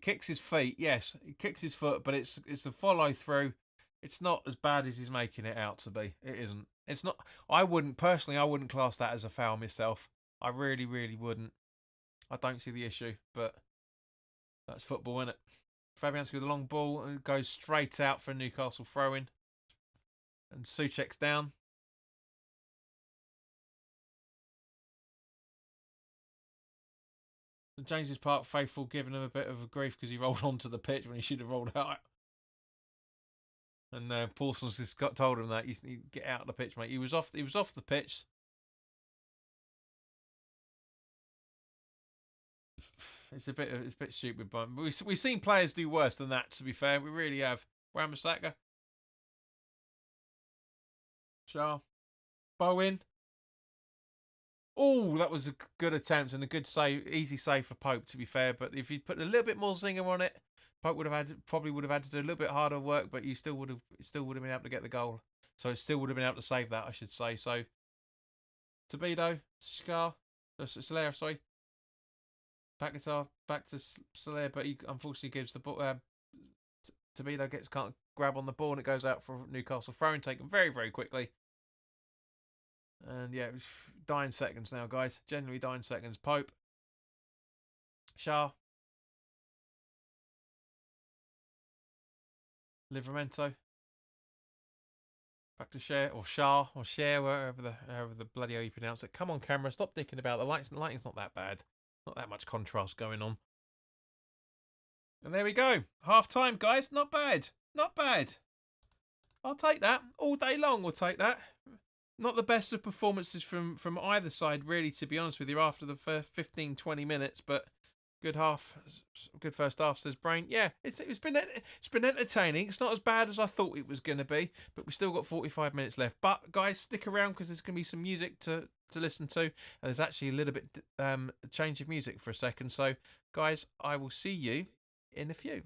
[SPEAKER 1] kicks his feet. Yes, he kicks his foot, but it's a follow through. It's not as bad as he's making it out to be. It isn't. It's not. I wouldn't class that as a foul myself. I really, really wouldn't. I don't see the issue, but that's football, isn't it? Fabianski with a long ball and goes straight out for a Newcastle throw-in. And Souček's down. And James's Park faithful giving him a bit of a grief because he rolled onto the pitch when he should have rolled out. And Paulson's just told him that you get out of the pitch, mate. He was off the pitch. It's a bit stupid, but we've seen players do worse than that. To be fair, we really have. Wan-Bissaka, Shaw, Bowen. Oh, that was a good attempt and a good save, easy save for Pope. To be fair, but if you put a little bit more zinger on it, Pope probably would have had to do a little bit harder work, but you still would have been able to get the goal. So it still would have been able to save that, I should say. So Tobido, Soler, sorry. Paquetá back to Soler, but he unfortunately gives the ball. Tobido can't grab on the ball and it goes out for Newcastle throwing, taken very, very quickly. And yeah, dying seconds now, guys. Genuinely dying seconds. Pope. Shah. Livramento. Back to Share or Shah or Share, however the bloody hell you pronounce it. Come on, camera, stop dicking about. The lighting's not that bad. Not that much contrast going on. And there we go. Half time, guys. Not bad. Not bad. I'll take that. All day long, we'll take that. Not the best of performances from either side, really, to be honest with you, after the first 15, 20 minutes, but good first half, says Brain. Yeah, it's been entertaining. It's not as bad as I thought it was going to be, but we've still got 45 minutes left. But guys, stick around because there's going to be some music to listen to, and there's actually a little bit change of music for a second. So, guys, I will see you in a few.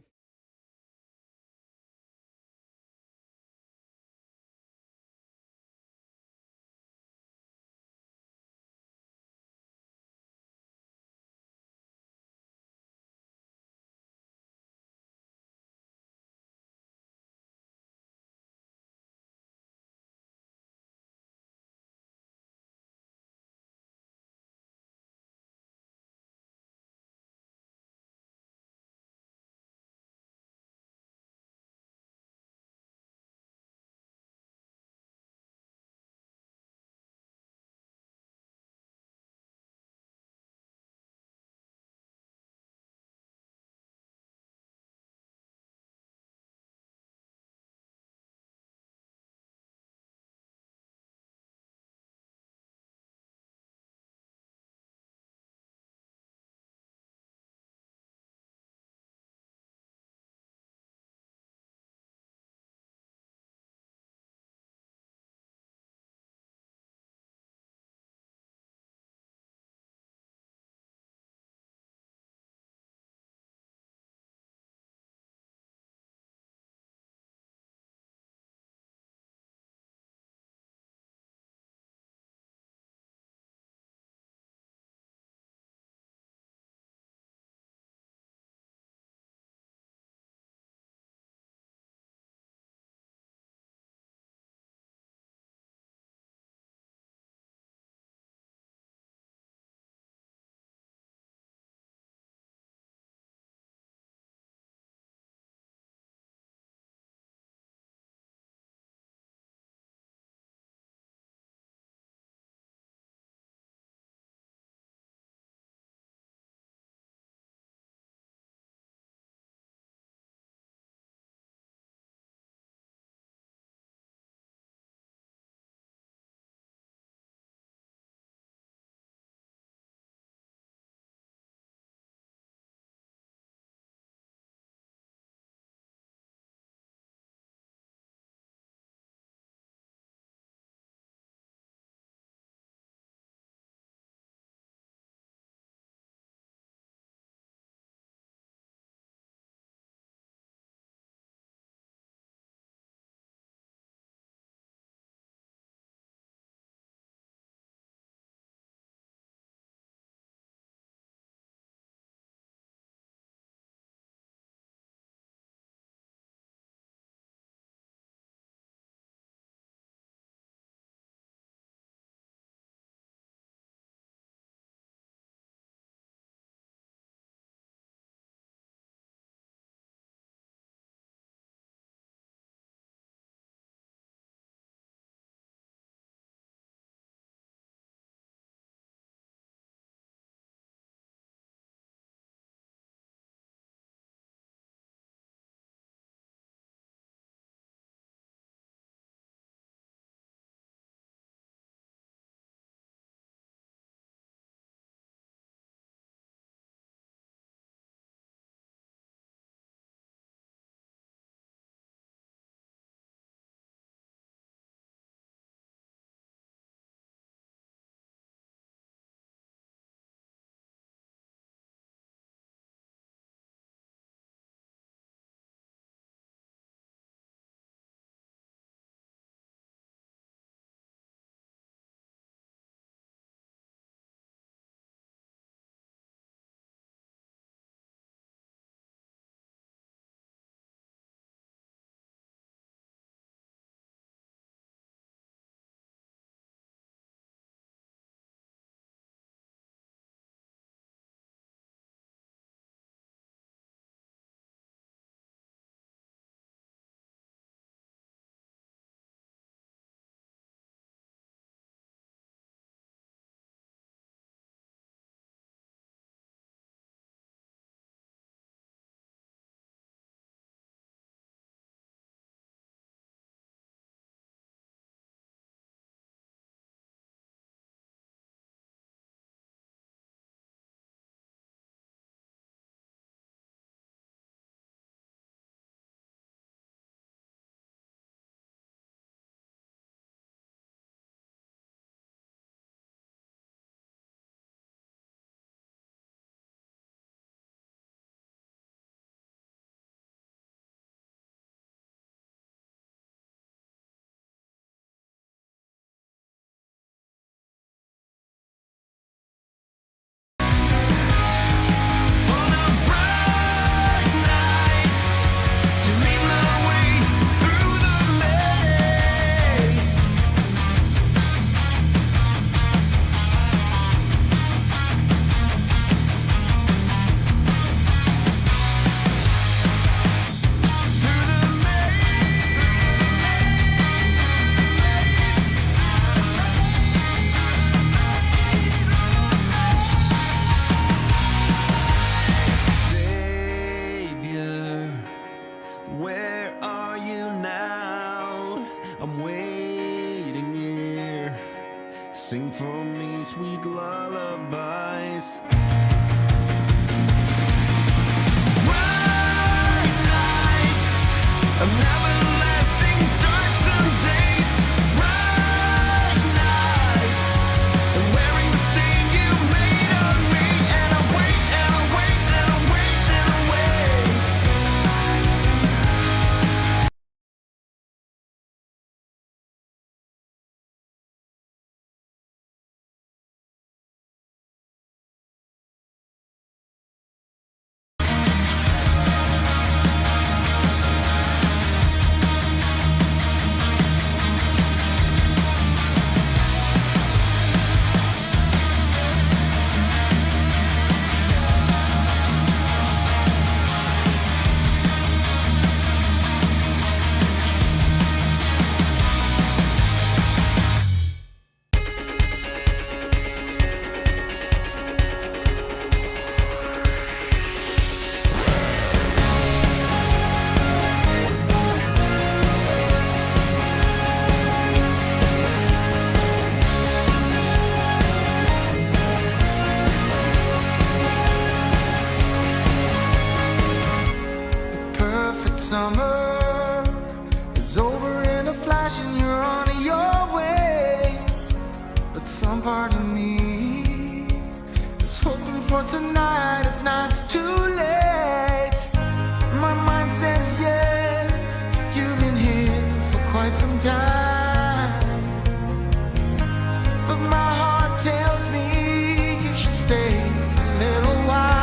[SPEAKER 2] Sing for me sweet lullabies. Bright nights of everlasting darksome days. Bright nights and wearing the stain you made on me. And I wait and I wait and I wait and I wait. Summer is over in a flash and you're on your way. But some part of me is hoping for tonight. It's not too late. My mind says yes, you've been here for quite some time. But my heart tells me you should stay a little while.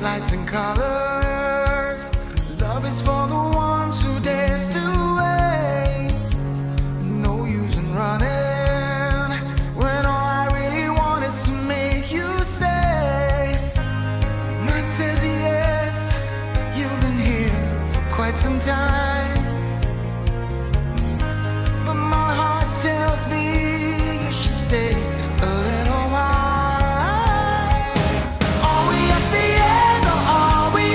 [SPEAKER 2] Lights and colors, love is for the ones who dares to wait. No use in running when all I really want is to make you stay. Mind says yes, you've been here for quite some time. But my heart tells me you should stay a little while. Are we at the end or are we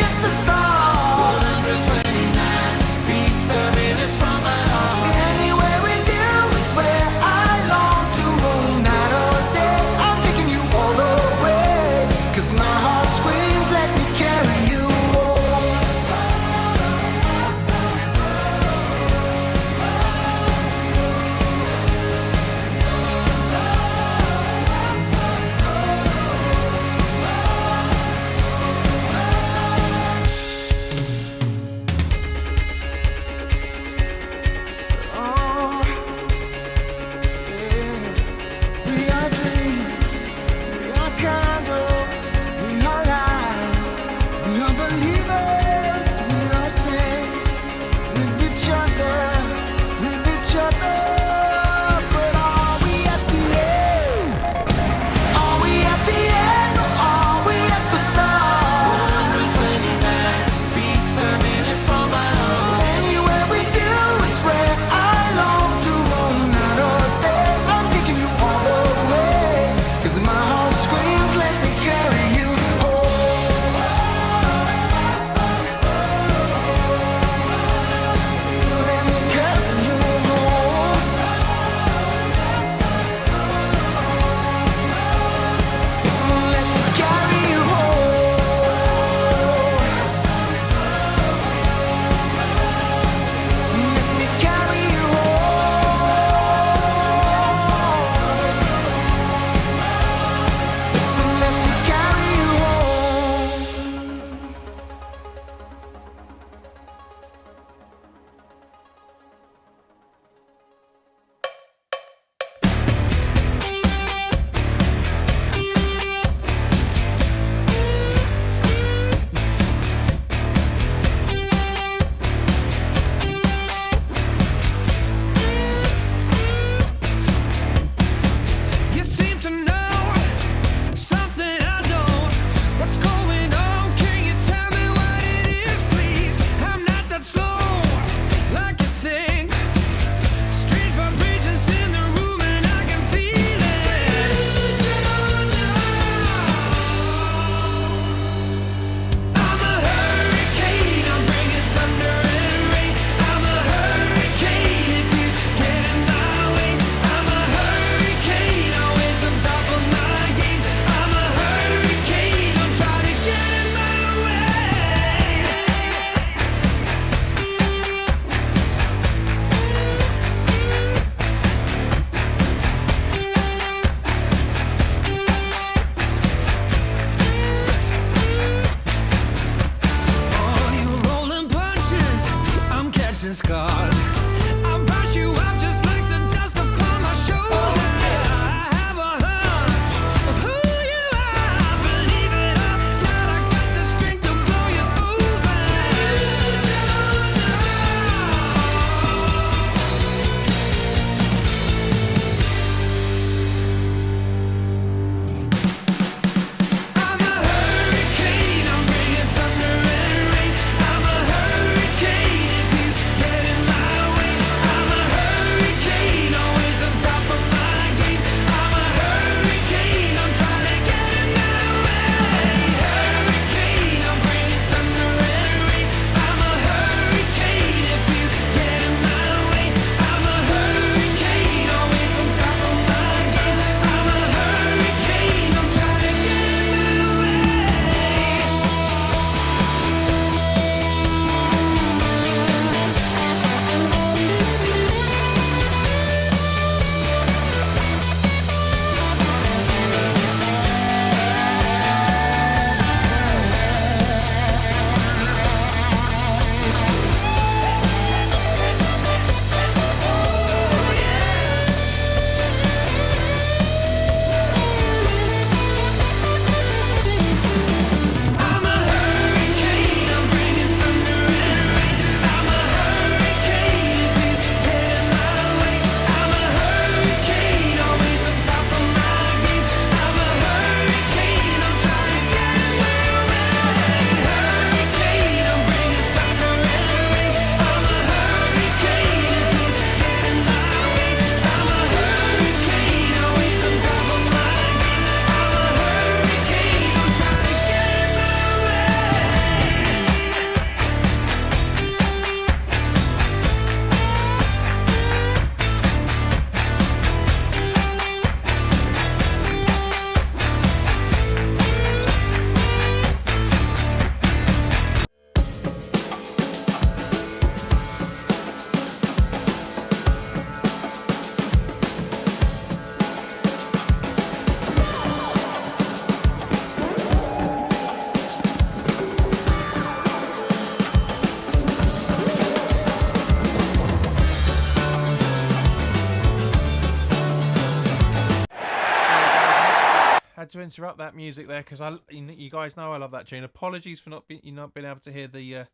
[SPEAKER 1] interrupt that music there because you guys know I love that tune. Apologies for not being able to hear the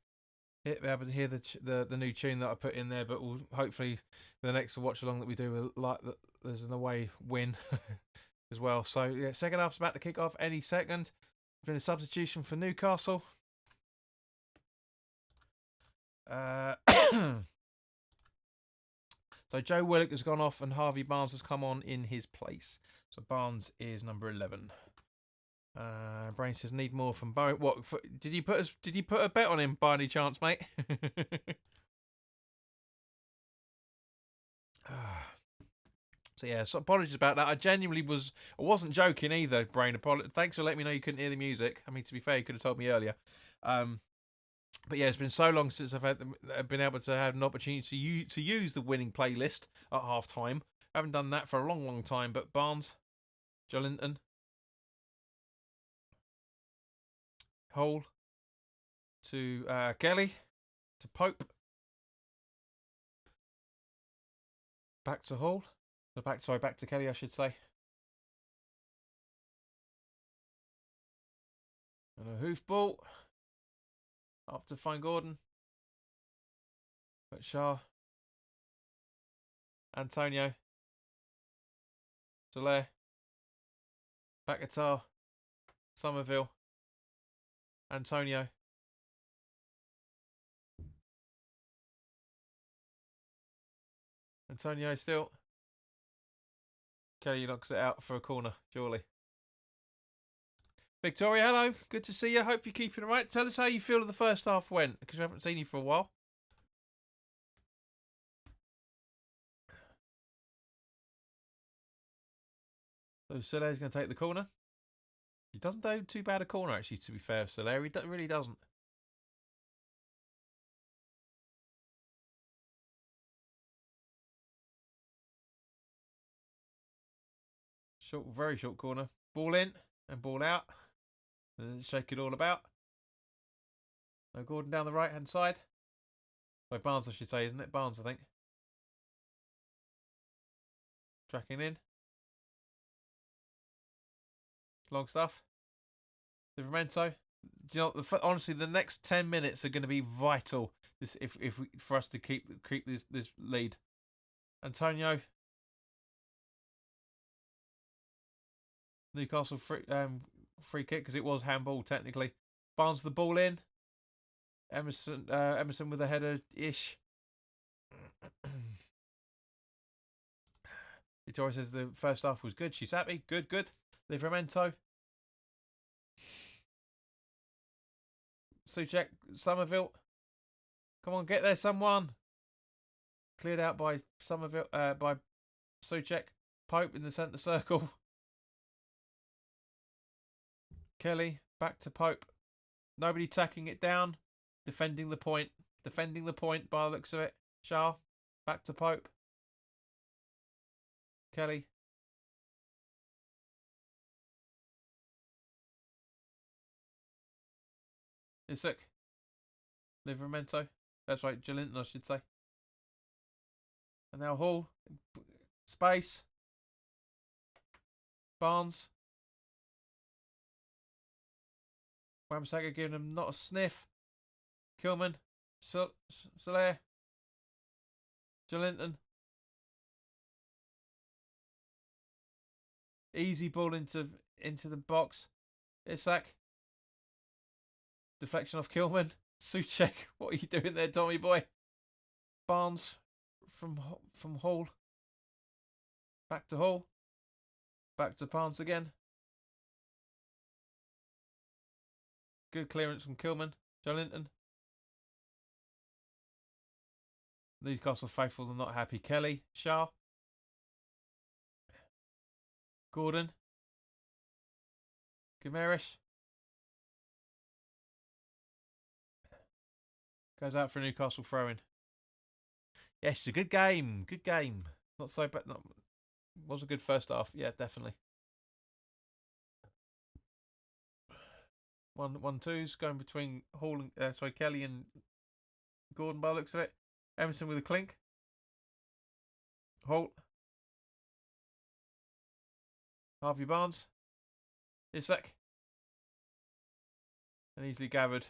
[SPEAKER 1] the new tune that I put in there, but we'll hopefully the next watch along that we do, we'll like that there's an away win as well. So yeah, second half's about to kick off any second. There's been a substitution for Newcastle. So Joe Willock has gone off and Harvey Barnes has come on in his place. So Barnes is number 11. Brain says need more from Bo. What did you put? Did you put a bet on him by any chance, mate? So yeah, so apologies about that. I genuinely I wasn't joking either, Brain. Thanks for letting me know you couldn't hear the music. I mean, to be fair, you could have told me earlier. But yeah, it's been so long since I've been able to have an opportunity to use the winning playlist at half time. I haven't done that for a long, long time. But Barnes, Jolinton, Hole to Kelly, to Pope, back to Hall, back to Kelly, I should say. And a hoofball up to find Gordon, but Shaw, Antonio, Soler, back guitar, Somerville, Antonio, still. Kelly knocks it out for a corner, surely. Victoria, hello. Good to see you. Hope you're keeping it right. Tell us how you feel the first half went, because we haven't seen you for a while. So Soler's going to take the corner. He doesn't do too bad a corner, actually, to be fair, Soler. He really doesn't. Very short corner. Ball in and ball out. And then shake it all about. No Gordon down the right-hand side. By Barnes, I should say, isn't it? Barnes, I think. Tracking in. Long stuff. Livramento. Do you know, honestly, the next 10 minutes are going to be vital. For us to keep this lead. Antonio. Newcastle free kick because it was handball technically. Barnes the ball in. Emerson with a header ish. Victoria says the first half was good. She's happy. Good. Livramento. Suchek, Somerville. Come on, get there, someone. Cleared out by Somerville. By Suchek. Pope in the centre circle. Kelly, back to Pope. Nobody tacking it down. Defending the point by the looks of it. Shah, back to Pope. Kelly. Isaac. Livramento. That's right, Jolinton, I should say. And now Hall. Space. Barnes. Wamsaka giving him not a sniff. Kilman. Soler. Jolinton. Easy ball into the box. Isak. Deflection off Kilman. Suchek. What are you doing there, Tommy boy? Barnes from Hall. Back to Hall. Back to Barnes again. Good clearance from Kilman. Jolinton. Newcastle faithful, they're not happy. Kelly. Shah. Gordon. Guimaraes. Goes out for a Newcastle throw-in. Yes, a good game. Good game. Not so bad. Was a good first half. Yeah, definitely. 1-2s going between Hall and Kelly and Gordon by the looks of it. Emerson with a clink. Holt. Harvey Barnes. Isak. And easily gathered.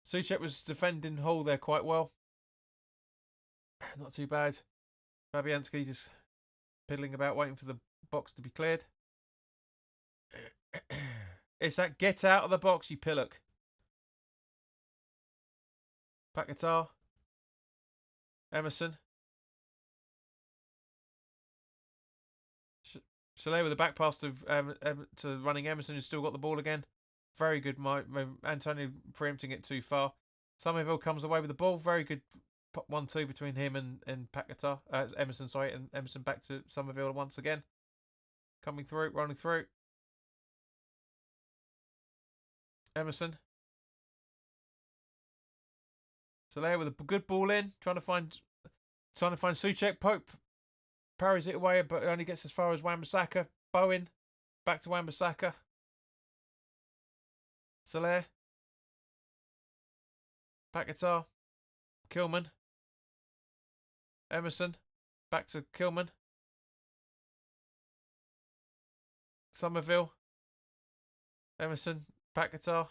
[SPEAKER 1] Souček was defending Hull there quite well. Not too bad. Fabianski just piddling about, waiting for the box to be cleared. Isak, get out of the box, you pillock. Paquetá. Emerson. Soler with the back pass to running Emerson, who's still got the ball again. Very good. Antonio preempting it too far. Somerville comes away with the ball. Very good 1-2 between him and Paquetá. Emerson, sorry, and Emerson back to Somerville once again. Coming through, running through. Emerson. Soler with a good ball in, trying to find Souček. Pope parries it away, but only gets as far as Wan-Bissaka. Bowen back to Wan-Bissaka. Soler. Paquetá. Kilman. Emerson. Back to Kilman. Somerville. Emerson. Paquetá.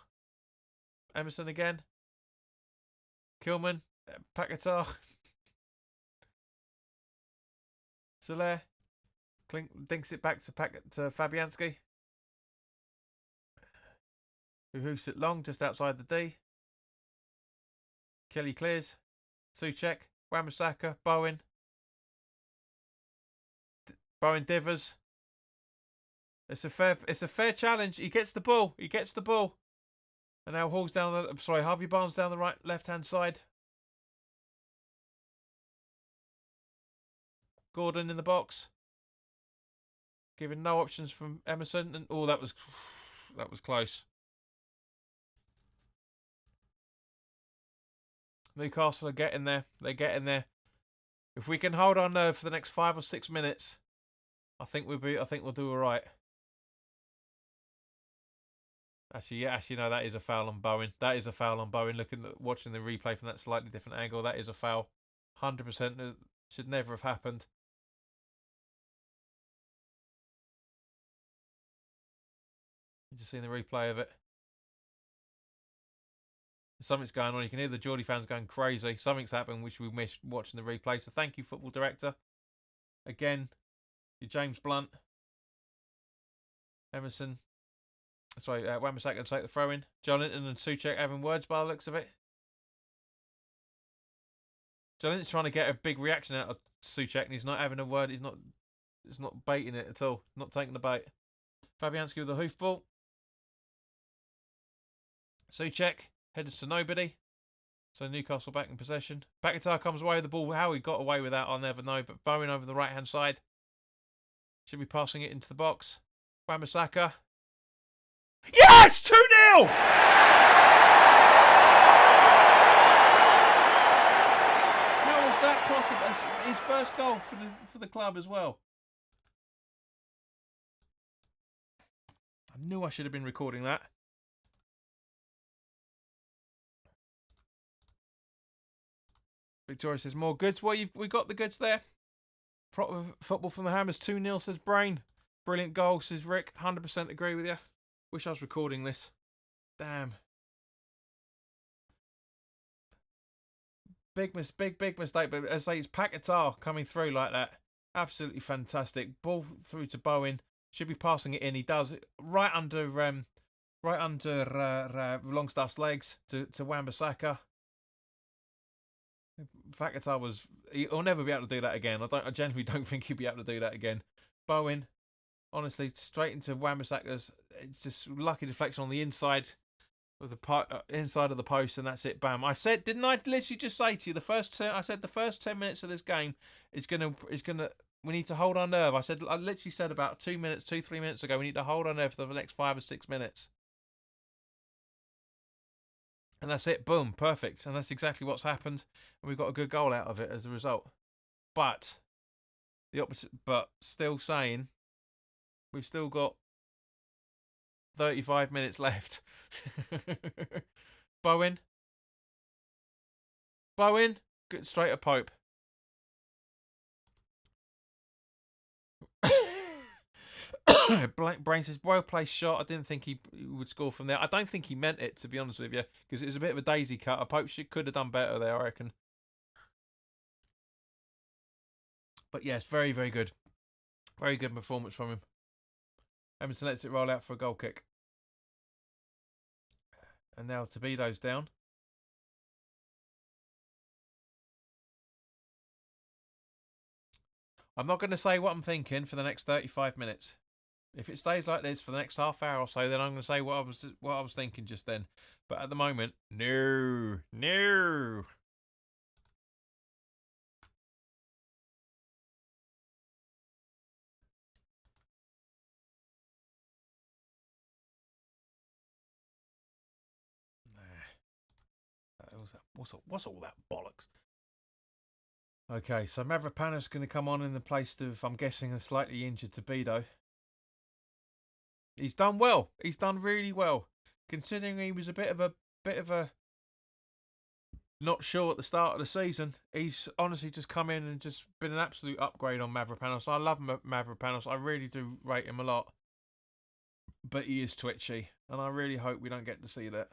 [SPEAKER 1] Emerson again. Kilman. Paquetá. Soler. Dinks it back to Fabianski. Who hoofs it long just outside the D. Kelly clears. Souček. Wan-Bissaka. Bowen. Bowen divers. It's a fair challenge. He gets the ball. And now Hall's Harvey Barnes down the left hand side. Gordon in the box. Giving no options from Emerson, and that was close. Newcastle are getting there. They're getting there. If we can hold our nerve for the next 5 or 6 minutes, I think we'll do all right. Actually, no, that is a foul on Bowen. Watching the replay from that slightly different angle, that is a foul. 100%. Should never have happened. You just seen the replay of it. Something's going on. You can hear the Geordie fans going crazy. Something's happened which we missed watching the replay. So thank you, football director. Again, your James Blunt. Emerson. Sorry, Wan-Bissaka to take the throw in. Joelinton and Souček having words by the looks of it. Joelinton's trying to get a big reaction out of Souček, and he's not having a word. He's not baiting it at all. Not taking the bait. Fabianski with the hoof ball. Souček headed to nobody. So Newcastle back in possession. Paquetá comes away with the ball. How he got away with that, I'll never know. But Bowen over the right hand side. Should be passing it into the box. Wan-Bissaka. Yes! 2-0! How was that possible? That's his first goal for the club as well. I knew I should have been recording that. Victoria says more goods. Well, we got the goods there. Proper football from the Hammers. 2-0 says Brain. Brilliant goal says Rick. 100% agree with you. Wish I was recording this. Damn. Big mistake, but as I say, it's Paquetá coming through like that. Absolutely fantastic. Ball through to Bowen. Should be passing it in. He does it right under Longstaff's legs to Wan-Bissaka. Paquetá he'll never be able to do that again. I genuinely don't think he'll be able to do that again. Bowen. Honestly, straight into Wan-Bissaka's. It's just lucky deflection on the inside of the inside of the post, and that's it. Bam! Didn't I literally just say to you the first 10 minutes of this game is gonna. We need to hold our nerve. I literally said about 2 minutes, 3 minutes ago. We need to hold our nerve for the next 5 or 6 minutes, and that's it. Boom! Perfect. And that's exactly what's happened. And we've got a good goal out of it as a result. But the opposite. But still saying. We've still got 35 minutes left. Bowen. Good, straight at Pope. Brain says, well placed shot. I didn't think he would score from there. I don't think he meant it, to be honest with you, because it was a bit of a daisy cut. I hope she could have done better there, I reckon. But yes, very, very good. Very good performance from him. Emerson lets it roll out for a goal kick. And now Torpedo's down. I'm not going to say what I'm thinking for the next 35 minutes. If it stays like this for the next half hour or so, then I'm going to say what I was thinking just then. But at the moment, no. What's all that bollocks? Okay, so Mavropanos going to come on in the place of, I'm guessing, a slightly injured Torpedo. He's done well. He's done really well, considering he was a bit of a not sure at the start of the season. He's honestly just come in and just been an absolute upgrade on Mavropanos. I love Mavropanos. I really do rate him a lot, but he is twitchy, and I really hope we don't get to see that.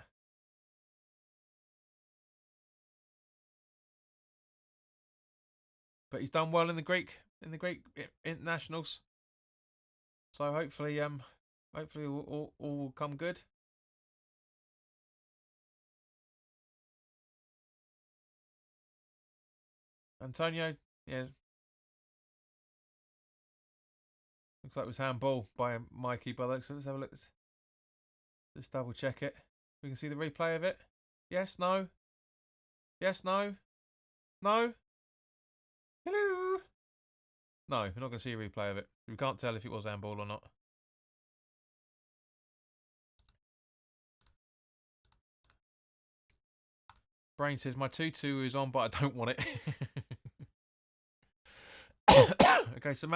[SPEAKER 1] But he's done well in the Greek internationals. So hopefully all will come good. Antonio, yeah. Looks like it was handball by Mikey Bollocks. So let's have a look. Let's double check it. We can see the replay of it. Yes, no. Yes, no. No. Hello. No, we're not going to see a replay of it. We can't tell if it was handball or not. Brain says my 2-2 is on, but I don't want it. Okay, so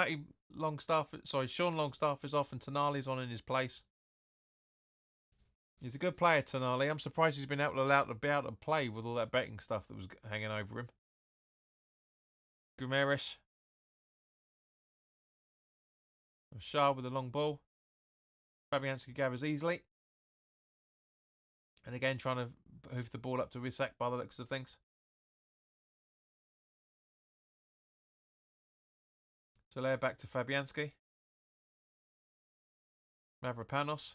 [SPEAKER 1] Sean Longstaff is off and Tonali's on in his place. He's a good player, Tonali. I'm surprised he's been allowed to play with all that betting stuff that was hanging over him. Guimaraes. Shah with the long ball. Fabianski gathers easily. And again, trying to hoof the ball up to Risak by the looks of things. Soler back to Fabianski. Mavropanos.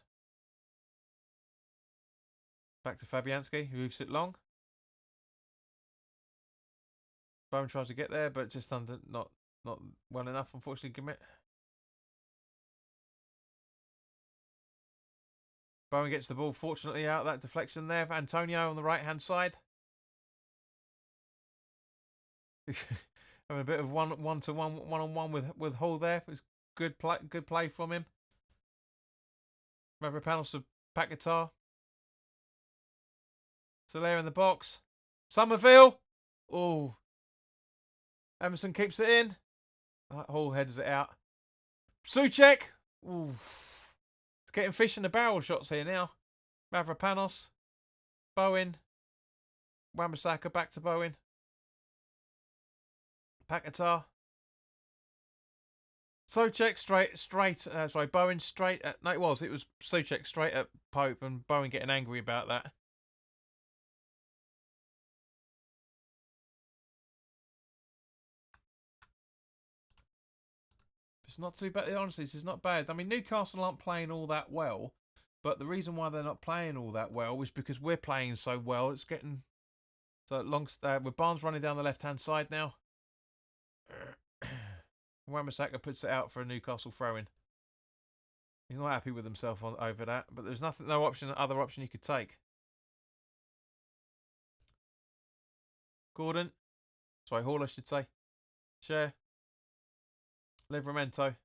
[SPEAKER 1] Back to Fabianski, who hoofs it long. Bowen tries to get there, but just not well enough, unfortunately. Bowen gets the ball, fortunately, out of that deflection there. Antonio on the right-hand side. Having a bit of one-on-one with Hull there. It's good play from him. Mavropanos to Paquetá. Soler in the box. Somerville. Oh. Emerson keeps it in. Hall heads it out. Souček. Ooh. It's getting fish in the barrel shots here now. Mavropanos. Bowen. Wan-Bissaka back to Bowen. Paquetá. Souček Bowen straight at... No, it was Souček straight at Pope and Bowen getting angry about that. It's not too bad. Honestly, it's not bad. I mean, Newcastle aren't playing all that well, but the reason why they're not playing all that well is because we're playing so well. It's getting with Barnes running down the left-hand side now. Wan-Bissaka puts it out for a Newcastle throw-in. He's not happy with himself over that, but there's no other option he could take. Gordon, Hall, I should say. Share. Livramento.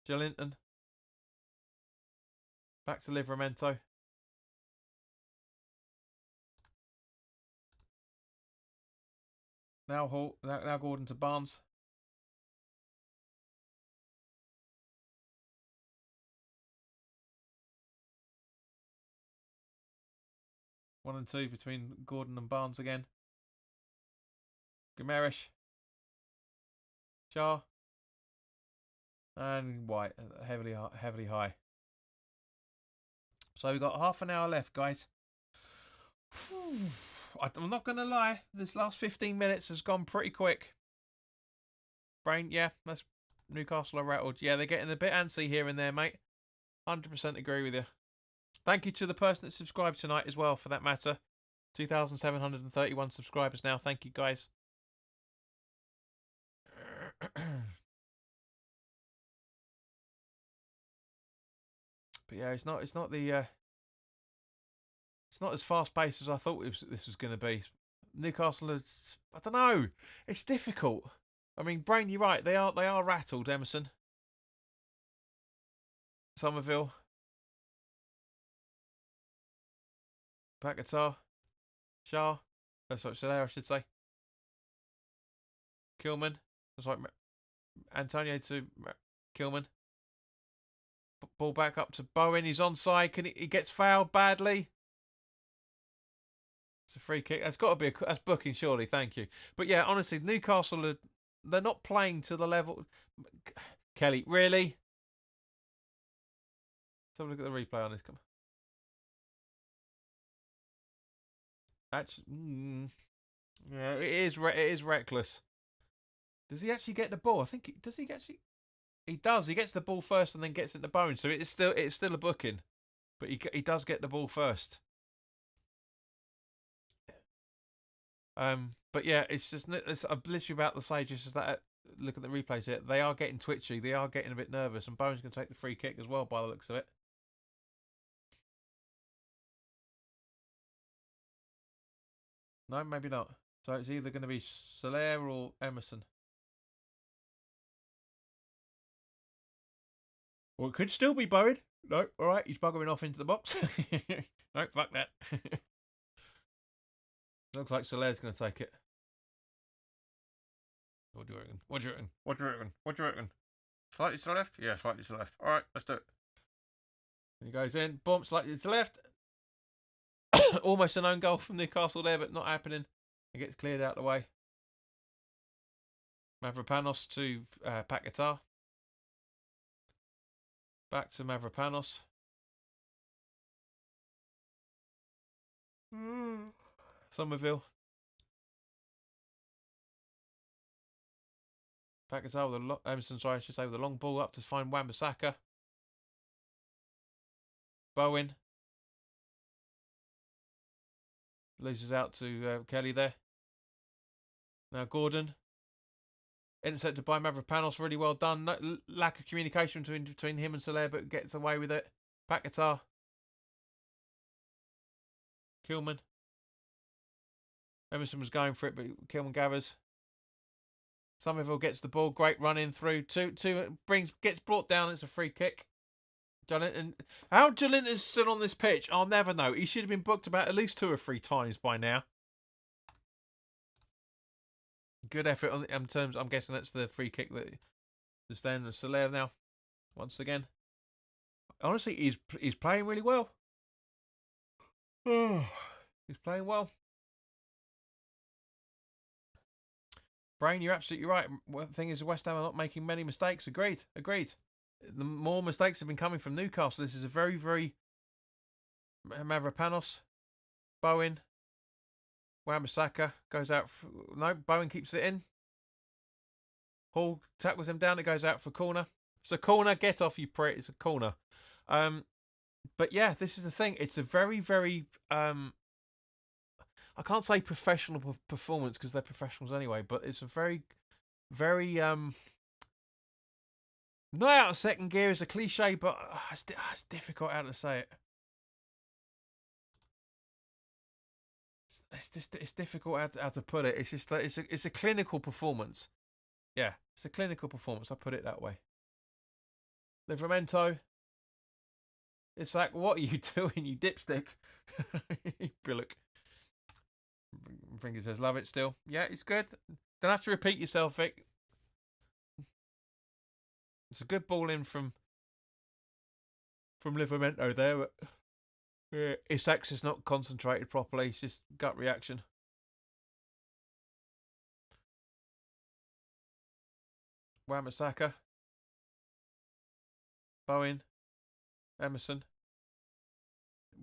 [SPEAKER 1] Joelinton. Back to Livramento. Now Hall. Now Gordon to Barnes. One and two between Gordon and Barnes again. Guimaraes. Shah. And White, heavily high. So we've got half an hour left, guys. I'm not going to lie. This last 15 minutes has gone pretty quick. Brain, yeah, that's Newcastle are rattled. Yeah, they're getting a bit antsy here and there, mate. 100% agree with you. Thank you to the person that subscribed tonight as well, for that matter. 2,731 subscribers now. Thank you, guys. But yeah, it's not as fast paced as I thought this was going to be. Newcastle is, I don't know. It's difficult. I mean, Brain, you're right. They are rattled. Emerson, Somerville, Paquetá, Shah. Oh, sorry, Soler, I should say. Kilman. Sorry, Antonio to Kilman. Ball back up to Bowen. He's onside. He gets fouled badly. It's a free kick. That's got to be that's booking, surely. Thank you. But yeah, honestly, Newcastle they're not playing to the level. Kelly, really? Let's have a look at the replay on this. Come on. Actually, yeah, it is reckless. Does he actually get the ball? I think does he actually? He does. He gets the ball first and then gets it to Bowen. So it's still a booking, but he does get the ball first. But yeah, I'm literally about to say just that. Look at the replays here. They are getting twitchy. They are getting a bit nervous, and Bowen's going to take the free kick as well, by the looks of it. No, maybe not. So it's either going to be Soler or Emerson. Or it could still be Bowen. No, all right, he's buggering off into the box. No, fuck that. Looks like Soler's going to take it. What do you reckon? What do you reckon? What do you reckon? What do you reckon? Slightly to the left? Yeah, slightly to the left. All right, let's do it. And he goes in. Boom, slightly to the left. Almost an own goal from Newcastle there, but not happening. It gets cleared out of the way. Mavropanos to Paquetá. Back to Mavropanos. Somerville. Paquetá with Emerson, sorry, I should say, with a long ball up to find Wan-Bissaka. Bowen. Loses out to Kelly there. Now Gordon. Intercepted by Mavropanos, really well done. No, lack of communication between him and Soler, but gets away with it. Paquetá. Kilman. Emerson was going for it, but Kilman gathers. Somerville gets the ball. Great run in through. Gets brought down. It's a free kick. Joelinton. How Joelinton's still on this pitch, I'll never know. He should have been booked about at least 2 or 3 times by now. Good effort in terms. I'm guessing that's the free kick that the stand of Soler now. Once again, honestly, he's playing really well. He's playing well. Brain, you're absolutely right. The thing is, West Ham are not making many mistakes. Agreed. The more mistakes have been coming from Newcastle. This is a very, very Mavropanos, Bowen, Wan-Bissaka goes out. No, Bowen keeps it in. Hall tackles him down. It goes out for corner. It's a corner. Get off, you prick. It's a corner. But yeah, this is the thing. It's a very, very I can't say professional performance because they're professionals anyway, but it's a very, very not out of second gear is a cliche, but it's difficult how to say it. It's difficult how to put it. It's just that it's a clinical performance. Yeah, it's a clinical performance. I put it that way. Livramento. It's like, what are you doing, you dipstick? Billock. Finger says, love it still. Yeah, it's good. Don't have to repeat yourself, Vic. It's a good ball in from Livramento there, but yeah, Isaacs is not concentrated properly. It's just gut reaction. Wan-Bissaka. Bowen. Emerson.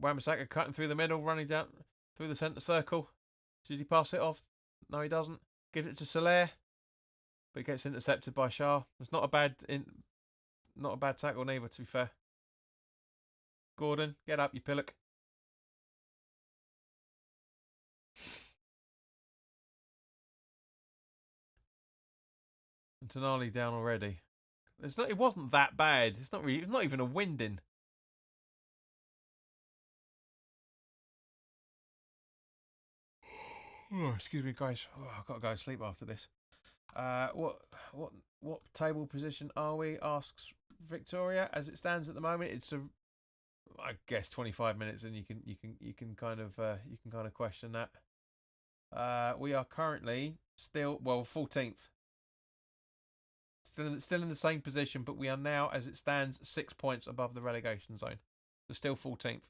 [SPEAKER 1] Wan-Bissaka cutting through the middle, running down through the centre circle. Did he pass it off? No, he doesn't. Gives it to Soler, but he gets intercepted by Shah. It's not a bad tackle neither, to be fair. Gordon, get up, you pillock. And Tonali down already. It wasn't that bad. It's not even a winding. Oh, excuse me, guys. Oh, I've got to go to sleep after this. What table position are we? Asks Victoria. As it stands at the moment, it's I guess 25 minutes, and you can kind of question that. We are currently still 14th. Still in the same position, but we are now, as it stands, 6 points above the relegation zone. We're still 14th.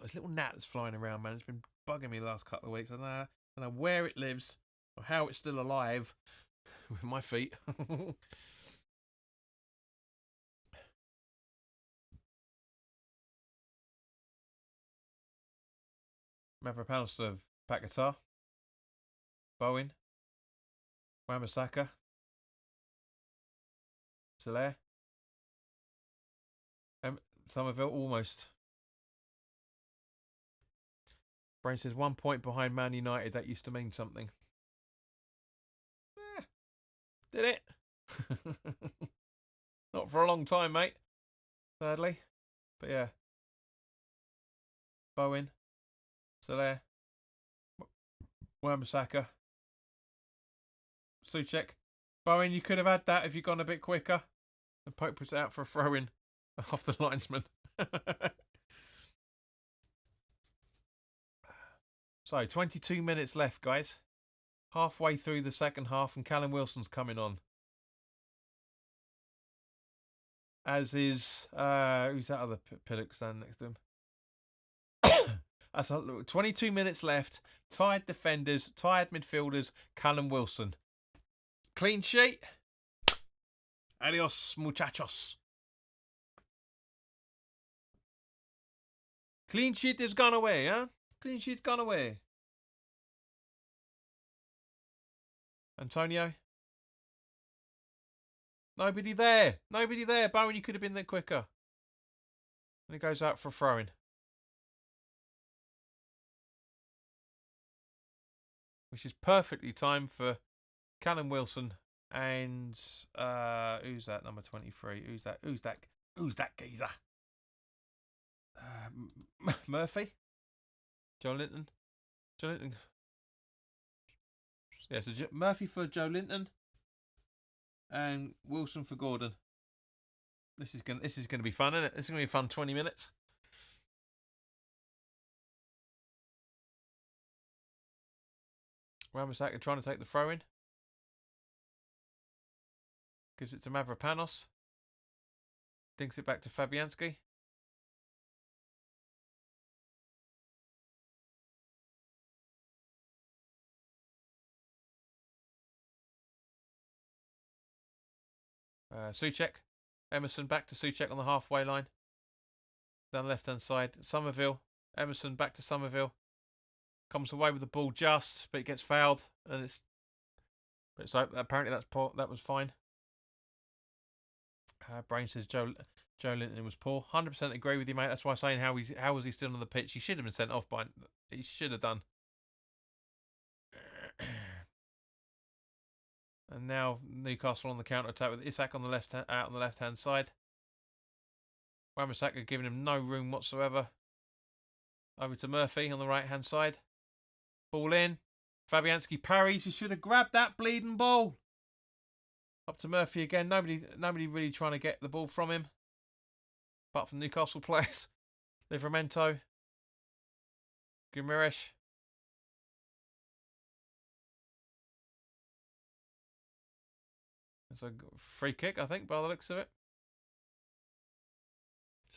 [SPEAKER 1] This little gnat that's flying around, man. It's been bugging me the last couple of weeks. I don't know where it lives or how it's still alive with my feet. Mavropanos to Paquetá. Bowen. Wan-Bissaka. Soler. Somerville almost. Brain says 1 point behind Man United. That used to mean something. Did it? Not for a long time, mate. Sadly. But yeah. Bowen. Soler. Wan-Bissaka. Souček. Bowen, you could have had that if you'd gone a bit quicker. The Pope puts it out for a throw-in off the linesman. So, 22 minutes left, guys. Halfway through the second half, and Callum Wilson's coming on. As is, who's that other pillock standing next to him? That's 22 minutes left. Tired defenders, tired midfielders. Callum Wilson. Clean sheet. Adios, muchachos. Clean sheet is gone away, huh? Clean sheet gone away. Antonio. Nobody there. Nobody there. Bowen, you could have been there quicker. And he goes out for a throw-in. Which is perfectly timed for Callum Wilson and who's that, number 23? Who's that geezer? Murphy? Joe Linton? Joe Linton. Yeah, so Murphy for Joe Linton and Wilson for Gordon. This is gonna be fun, isn't it? This is gonna be a fun 20 minutes. Wan-Bissaka trying to take the throw in. Gives it to Mavropanos. Dinks it back to Fabianski. Souček. Emerson back to Souček on the halfway line. Down the left-hand side. Somerville. Emerson back to Somerville. Comes away with the ball just, but it gets fouled. And it's apparently that was fine. Brain says Joe Linton was poor. 100% agree with you, mate. That's why I'm saying how was he still on the pitch? He should have been sent off by. He should have done. And now Newcastle on the counter attack with Isak on the left hand side. Wan-Bissaka giving him no room whatsoever. Over to Murphy on the right hand side. Ball in. Fabianski parries. He should have grabbed that bleeding ball. Up to Murphy again. Nobody really trying to get the ball from him. Apart from Newcastle players. Livramento. Guimaraes. It's a free kick, I think, by the looks of it.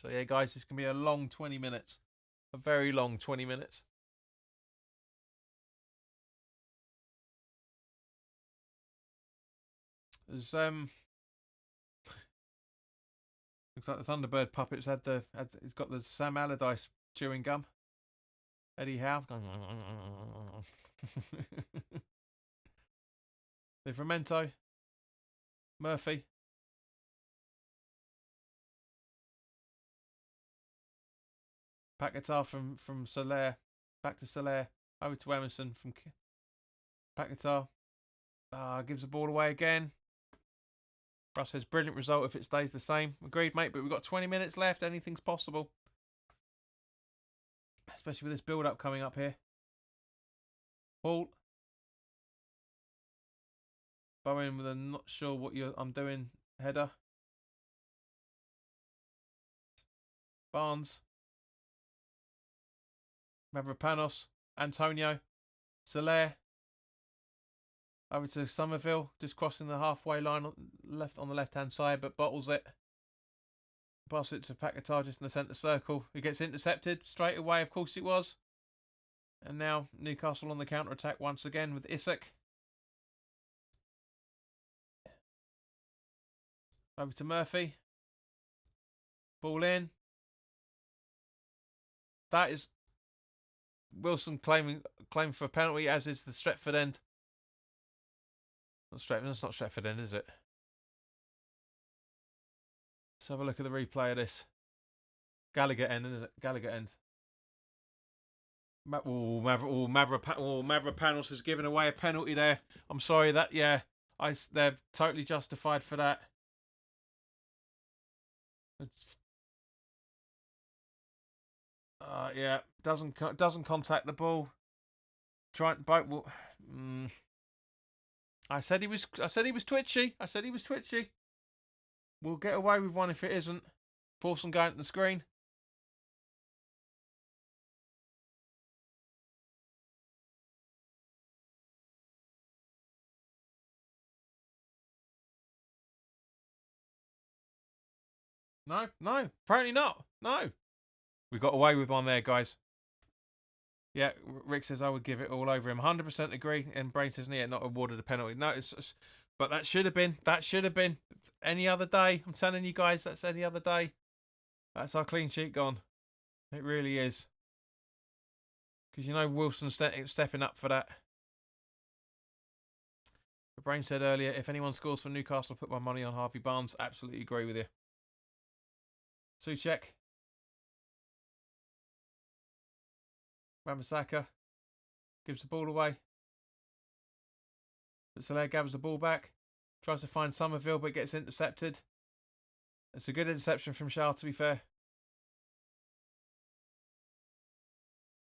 [SPEAKER 1] So yeah, guys, it's gonna be a long 20 minutes, a very long 20 minutes. There's looks like the Thunderbird puppets he's got the Sam Allardyce chewing gum. Eddie Howe. Livramento. Murphy. Pack guitar from Soler. Back to Soler. Over to Emerson from pack guitar. Gives the ball away again. Russ says brilliant result if it stays the same. Agreed, mate, but we've got 20 minutes left. Anything's possible. Especially with this build-up coming up here. Paul. Bowen with a not sure what I'm doing header. Barnes. Mavropanos. Antonio. Soler. Over to Somerville, just crossing the halfway line on the left-hand side, but bottles it. Pass it to Paquetá just in the centre circle. He gets intercepted straight away, of course it was. And now Newcastle on the counter-attack once again with Isak. Over to Murphy. Ball in. That is Wilson claim for a penalty, as is the Stretford end. That's not Stretford end, is it? Let's have a look at the replay of this. Gallagher end, isn't it? Gallagher end. Mavropanos has given away a penalty there. I'm sorry that, yeah, they're totally justified for that. Yeah, doesn't contact the ball. I said he was twitchy. We'll get away with one if it isn't. Paulson going to the screen. No, apparently not. No. We got away with one there, guys. Yeah, Rick says I would give it all over him. 100% agree. And Brain says, yeah, not awarded a penalty. No, but that should have been. Any other day. I'm telling you guys, that's any other day. That's our clean sheet gone. It really is. Because you know Wilson's stepping up for that. The Brain said earlier, if anyone scores for Newcastle, I'll put my money on Harvey Barnes. Absolutely agree with you. Souček. Ramasaka gives the ball away. But Soler gathers the ball back. Tries to find Somerville, but gets intercepted. It's a good interception from Charles, to be fair.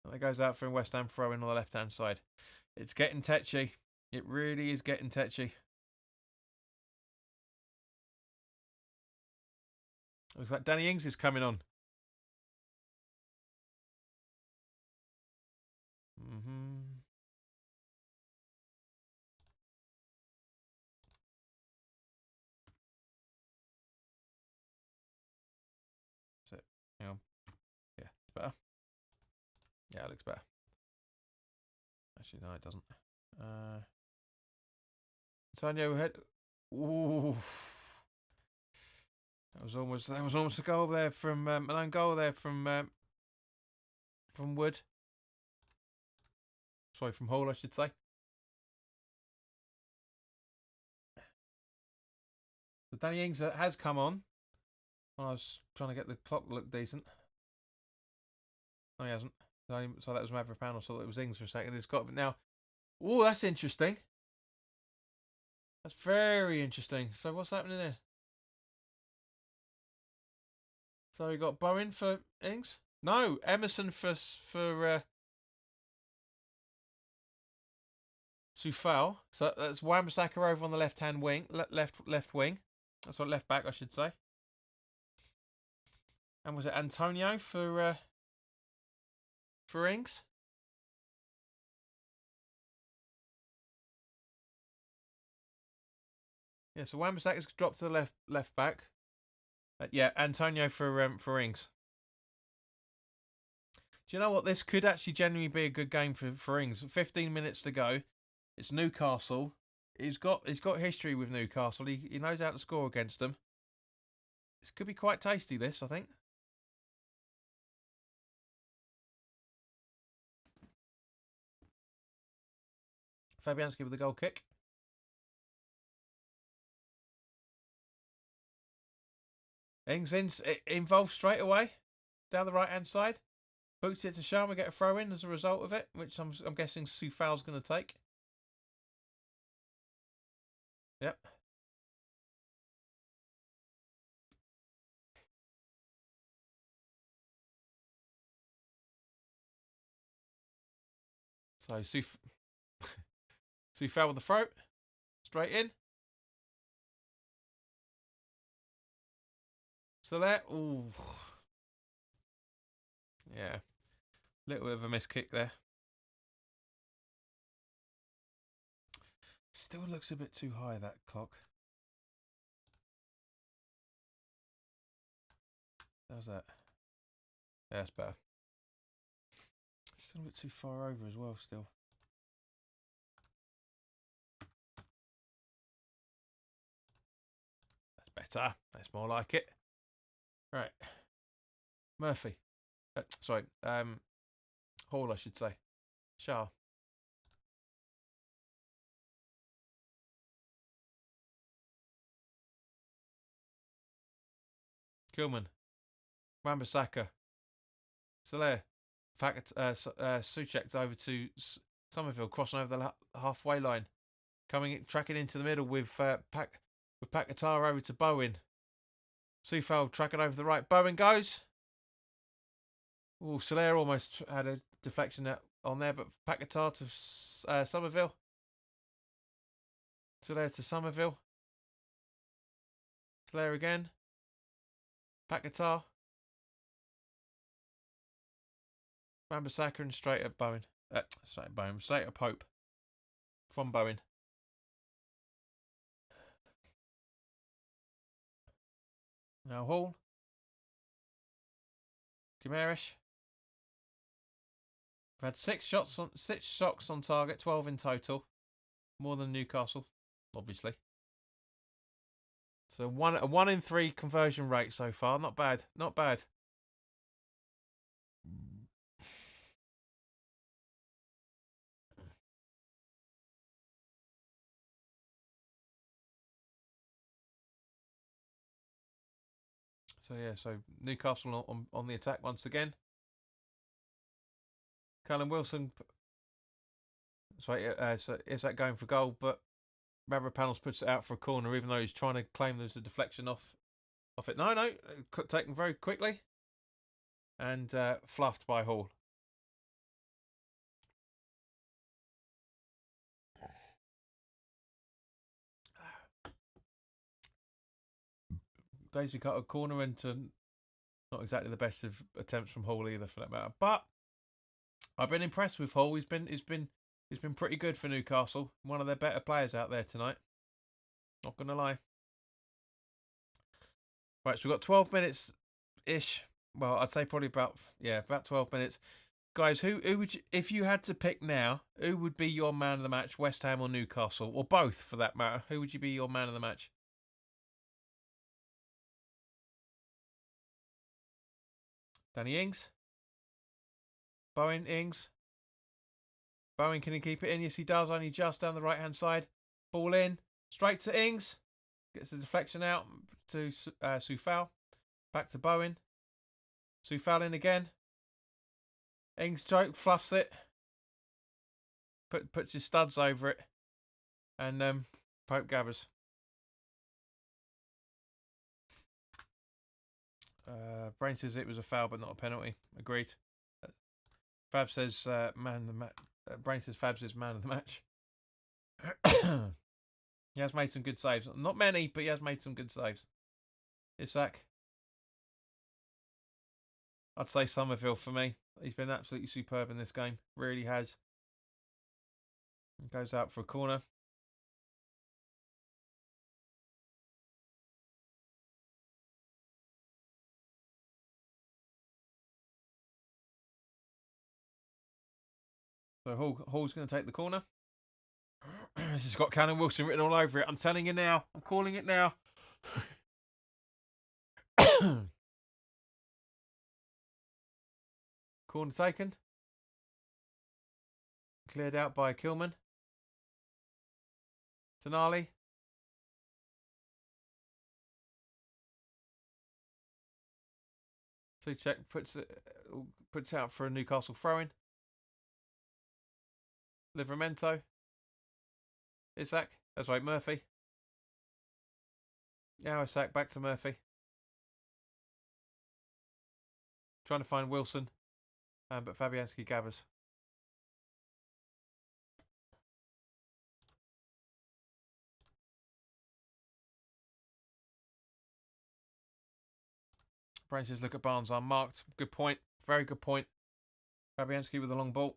[SPEAKER 1] And it goes out for a West Ham throw in on the left-hand side. It's getting tetchy. It really is getting tetchy. Looks like Danny Ings is coming on. That's it. Hang on. Yeah, it's better. Yeah, it looks better. Actually, no, it doesn't. Antonio head. Ooh. That was almost a goal there from an own goal there from Wood. Sorry, from Hall, I should say. So Danny Ings has come on. I was trying to get the clock to look decent. No, he hasn't. So that was Mavropanos. So it was Ings for a second. It's got, but now. Oh, that's interesting. That's very interesting. So what's happening there? So we got Bowen for Ings. No, Emerson for Soufal. So that's Wan-Bissaka over on the left-hand wing, left wing. That's what left back, I should say. And was it Antonio for Ings? Yeah, so Wan-Bissaka's dropped to the left back. Yeah, Antonio for Ings. Do you know what? This could actually genuinely be a good game for Ings. 15 minutes to go. It's Newcastle. He's got history with Newcastle. He knows how to score against them. This could be quite tasty, this, I think. Fabianski with the goal kick. Ings involved straight away. Down the right-hand side. Boots it to Sharma, get a throw in as a result of it, which I'm guessing Soufal's going to take. Yep. So Soufal with the throw. Straight in. So there. Ooh. Yeah. Little bit of a miss kick there. Still looks a bit too high, that clock. How's that? Yeah, that's better. Still a bit too far over as well, still. That's better. That's more like it. Right. Murphy. Sorry. Hall, I should say. Shah. Kilman. Wan-Bissaka. Soler. Soucek's over to Somerville, crossing over the halfway line. Tracking into the middle with Paquetá over to Bowen. Soufal tracking over the right. Bowen goes. Oh, Soler almost had a deflection on there, but Paquetá to Somerville. Soler to Somerville. Soler again. Paquetá. Wan-Bissaka and straight at Bowen. Straight at Pope. From Bowen. Now Hall. Guimaraes. We've had six shots on target, 12 in total. More than Newcastle, obviously. So a 1 in 3 conversion rate so far. Not bad. Not bad. So yeah, so Newcastle on the attack once again. Callum Wilson. Sorry, so is that going for goal? But Mavropanos puts it out for a corner, even though he's trying to claim there's a deflection off it. No, taken very quickly and fluffed by Hall. Daisy cut a corner into not exactly the best of attempts from Hall either, for that matter. But I've been impressed with Hall. He's been pretty good for Newcastle. One of their better players out there tonight. Not gonna lie. Right, so we've got 12 minutes ish. Well, I'd say probably about 12 minutes. Guys, who would you, if you had to pick now, who would be your man of the match, West Ham or Newcastle, or both for that matter? Who would you be your man of the match? Danny Ings. Bowen, Ings. Bowen, can he keep it in? Yes, he does. Only just down the right-hand side. Ball in. Straight to Ings. Gets the deflection out to Soufal. Back to Bowen. Soufal in again. Ings fluffs it. Puts his studs over it. And Pope gathers. Brain says it was a foul but not a penalty. Agreed. Fab says man of the match. Brain says Fab says man of the match. He has made some good saves. Not many, but he has made some good saves. Isak. I'd say Somerville for me. He's been absolutely superb in this game. Really has. Goes out for a corner. So Hall's going to take the corner. This has got Cannon Wilson written all over it. I'm telling you now. I'm calling it now. Corner taken. Cleared out by Kilman. Tonali. Suchek puts out for a Newcastle throw-in. Livramento. Isak. That's right, Murphy. Now Isak back to Murphy. Trying to find Wilson. But Fabianski gathers. Brain says, look at Barnes unmarked. Good point. Very good point. Fabianski with a long ball.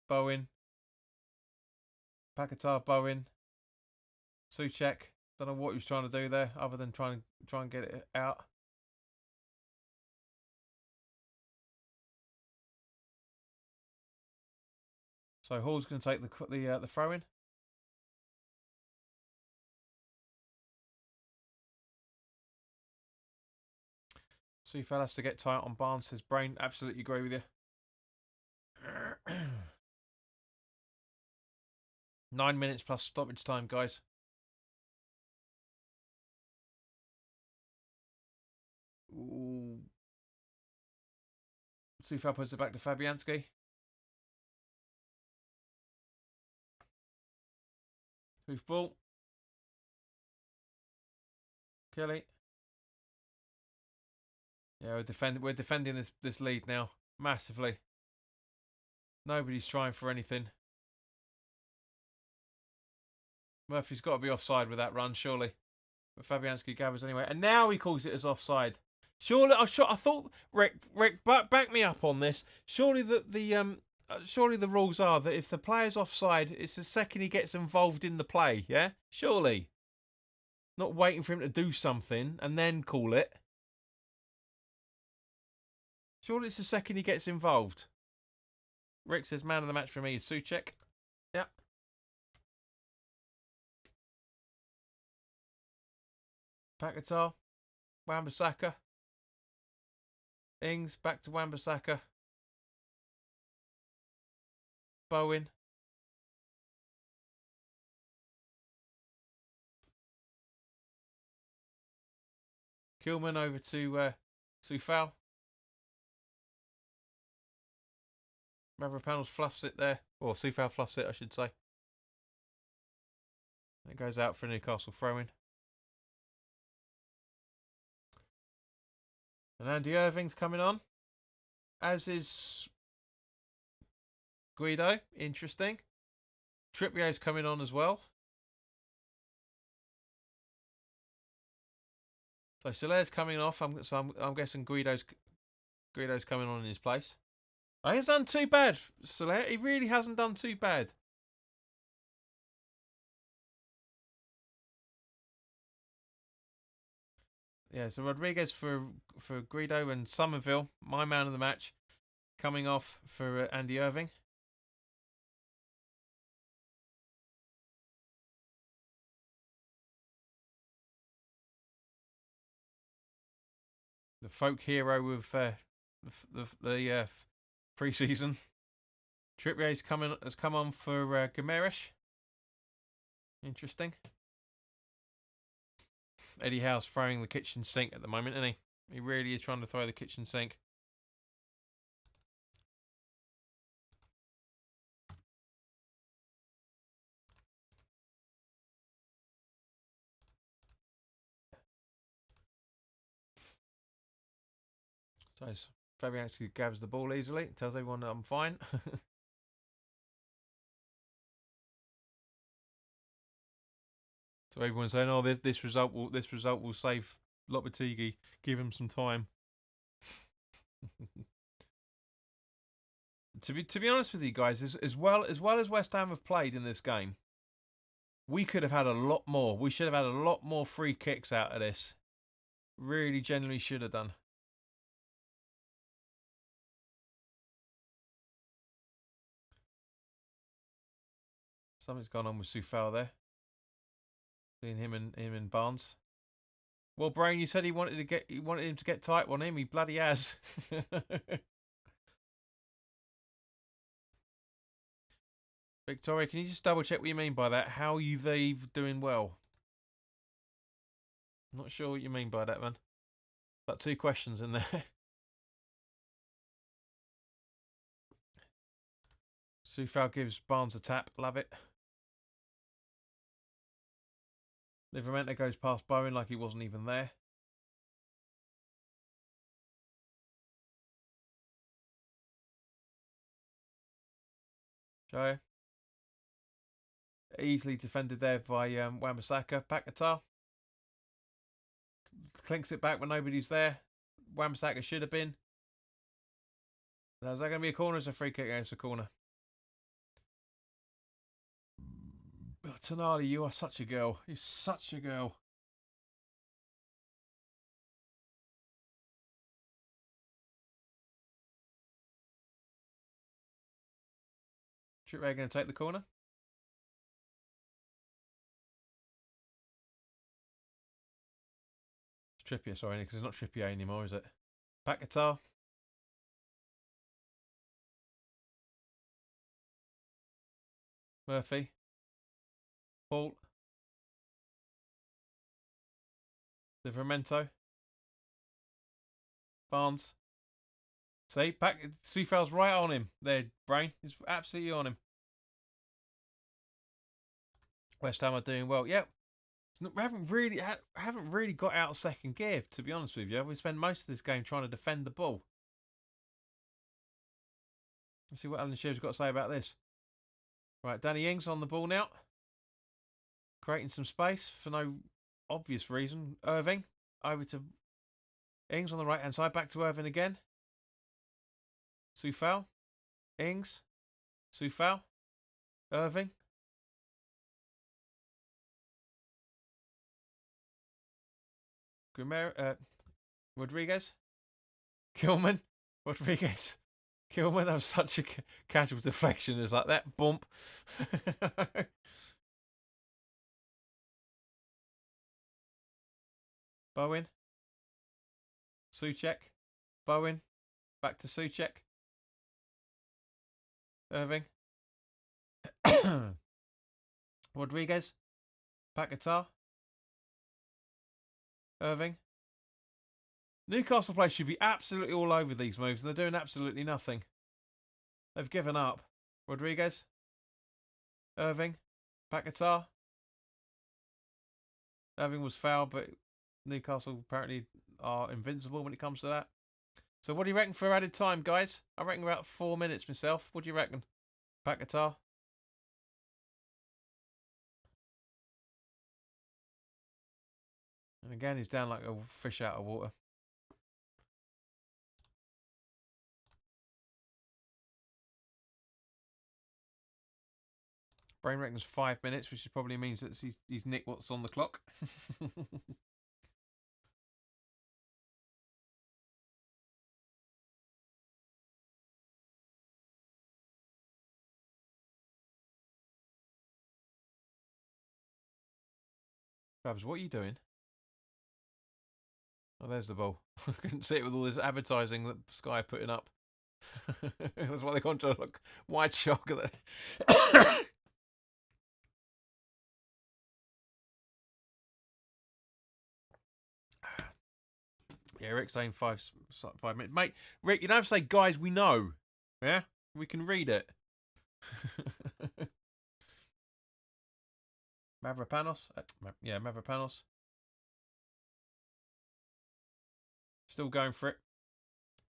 [SPEAKER 1] Bowen. Paquetá, Bowen. Suchek. Don't know what he was trying to do there other than try and get it out. So Hall's going to take the throw in. Sufal has to get tight on Barnes. His brain. Absolutely agree with you. 9 minutes plus stoppage time, guys. Ooh. Sufal puts it back to Fabianski. Hoofball. Kelly. Yeah, we're defending this lead now massively. Nobody's trying for anything. Murphy's got to be offside with that run, surely. But Fabianski gathers anyway, and now he calls it as offside. Surely, I thought Rick, back me up on this. Surely surely the rules are that if the player's offside, it's the second he gets involved in the play. Yeah, surely. Not waiting for him to do something and then call it. Surely it's the second he gets involved. Rick says man of the match for me is Suchek. Yep. Paquetá. Wan-Bissaka. Ings back to Wan-Bissaka. Bowen. Kilman over to Sufal. Mavropanos fluffs it there. Or Sufal fluffs it, I should say. It goes out for a Newcastle throw-in. And Andy Irving's coming on. As is Guido. Interesting. Trippier's coming on as well. So Solaire's coming off. I'm guessing Guido's coming on in his place. Oh, he hasn't done too bad, Solaire. He really hasn't done too bad. Yeah, so Rodriguez for Guido and Somerville, my man of the match, coming off for Andy Irving. The folk hero of the pre-season. Trippier has come on for Guimaraes. Interesting. Eddie Howe's throwing the kitchen sink at the moment, isn't he? He really is trying to throw the kitchen sink. So Fabian actually grabs the ball easily, tells everyone that I'm fine. So everyone's saying, "Oh, this result will save Lopetegui. Give him some time." To be honest with you guys, as well as West Ham have played in this game, we could have had a lot more. We should have had a lot more free kicks out of this. Really, genuinely should have done. Something's gone on with Soufal there. Seeing him and Barnes. Well, Brain, you said he wanted him to get tight on him. He bloody has. Victoria, can you just double check what you mean by that? How are you doing well? I'm not sure what you mean by that, man. Got 2 questions in there. Soufal gives Barnes a tap. Love it. Livramento goes past Bowen like he wasn't even there. Joe. Easily defended there by Wan-Bissaka. Paquetá. Clinks it back when nobody's there. Wan-Bissaka should have been. Is that going to be a corner? It's a free kick against a corner. Tonali, you are such a girl. You're such a girl. Trippier going to take the corner. It's Trippier, sorry, because it's not Trippier anymore, is it? Paquetá. Murphy. Paul. Livramento. Barnes. See, Soufal's right on him. There, Brain. He's absolutely on him. West Ham are doing well. Yep. We haven't really got out of second gear, to be honest with you. We spent most of this game trying to defend the ball. Let's see what Alan Shearer's got to say about this. Right, Danny Ings on the ball now. Creating some space for no obvious reason. Irving over to Ings on the right hand side. Back to Irving again. Soufal. Ings. Soufal. Irving. Rodriguez. Kilman. Rodriguez. Kilman. That was such a casual deflection. It's like that. Bump. Bowen. Souček. Bowen. Back to Souček. Irving. Rodriguez. Paquetá. Irving. Newcastle players should be absolutely all over these moves. They're doing absolutely nothing. They've given up. Rodriguez. Irving. Paquetá. Irving was fouled, but Newcastle apparently are invincible when it comes to that. So what do you reckon for added time, guys? I reckon about 4 minutes myself. What do you reckon? Paquetá. And again, he's down like a fish out of water. Brain reckons 5 minutes, which probably means that he's nicked what's on the clock. Babs, what are you doing? Oh, there's the ball. I couldn't see it with all this advertising that Sky are putting up. That's why they got to look wide shock at that. Yeah, Rick's saying 5 minutes. Mate, Rick, you don't have to say, guys, we know. Yeah? We can read it. Mavropanos. Yeah, Mavropanos. Still going for it.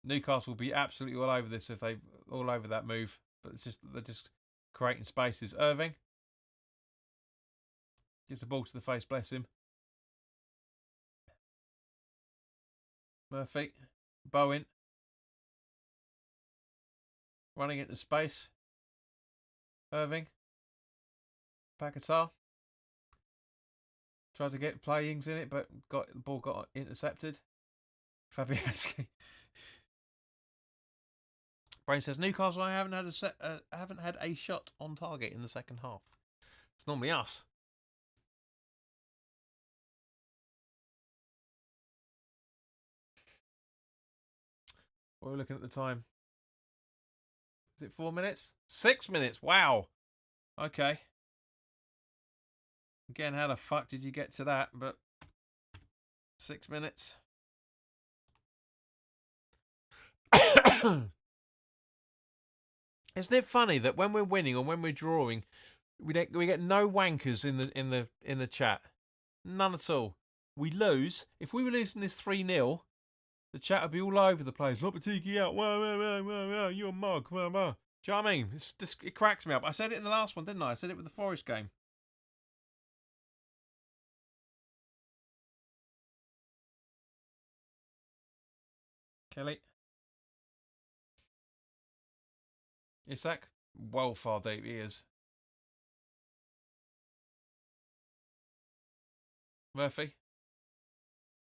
[SPEAKER 1] Newcastle will be absolutely all over this if they all over that move. But it's just they're just creating spaces. Irving gives the ball to the face, bless him. Murphy. Bowen. Running into space. Irving. Paquetá. Tried to get Ings in it, but the ball got intercepted. Fabianski. Brain says Newcastle. I haven't had a shot on target in the second half. It's normally us. What are we looking at the time? Is it 4 minutes? 6 minutes. Wow. Okay. Again, how the fuck did you get to that? But 6 minutes. Isn't it funny that when we're winning or when we're drawing, we get no wankers in the chat? None at all. We lose. If we were losing this 3-0, the chat would be all over the place. Lopatiki out. Whoa, you're a mug. Whoa. Do you know what I mean? It cracks me up. I said it in the last one, didn't I? I said it with the Forest game. Kelly. Isak. Well far deep he is. Murphy.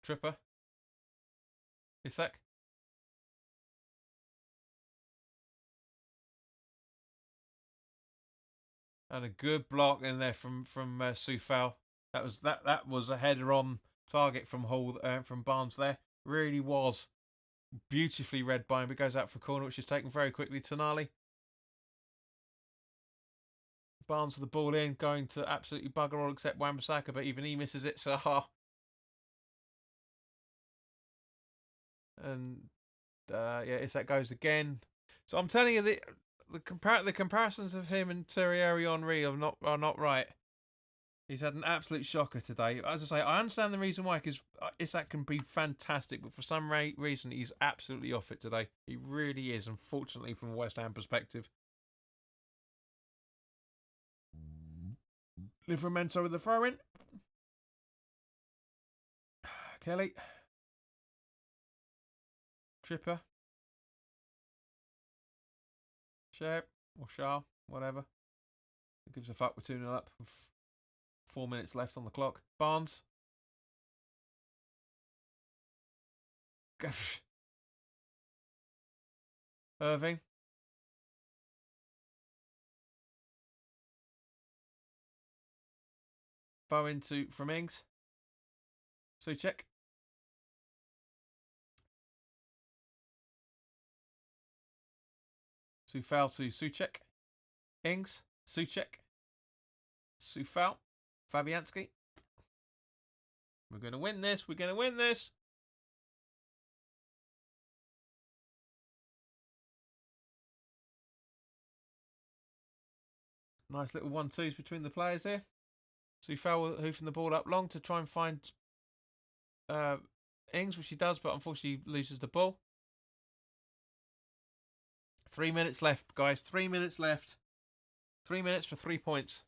[SPEAKER 1] Tripper. Isak. And a good block in there from Soufal. That was a header on target from from Barnes there. Really was beautifully read by him. It goes out for a corner, which is taken very quickly. Tonali. Barnes with the ball in, going to absolutely bugger all except Wan-Bissaka, but even he misses it. So, and Isak goes again. So I'm telling you, the comparisons of him and Thierry Henry are not right. He's had an absolute shocker today. As I say, I understand the reason why, because Isak can be fantastic, but for some reason he's absolutely off it today. He really is, unfortunately, from a West Ham perspective. Livramento with the throw in. Kelly. Tripper. Share or Shah, whatever. Who gives a fuck? We're 2-0 up. 4 minutes left on the clock. Barnes. Irving. Bowen from Ings. Souček. Soufal to Souček. Ings. Souček. Soufal. Fabianski. We're going to win this. We're going to win this. Nice little 1-2s between the players here. Soufal hoofing the ball up long to try and find Ings, which he does, but unfortunately loses the ball. 3 minutes left, guys. 3 minutes left. 3 minutes for 3 points.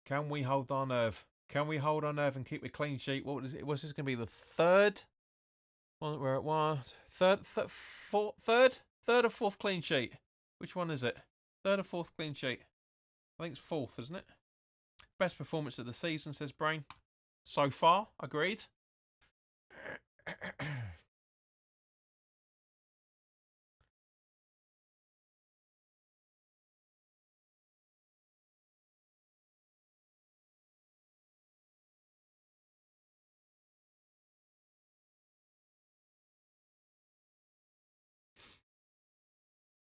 [SPEAKER 1] Can we hold our nerve? Can we hold our nerve and keep a clean sheet? What's this going to be? The third? We're at one. Third or fourth clean sheet? Which one is it? Third or fourth clean sheet? I think it's fourth, isn't it? Best performance of the season, says Brain. So far, agreed.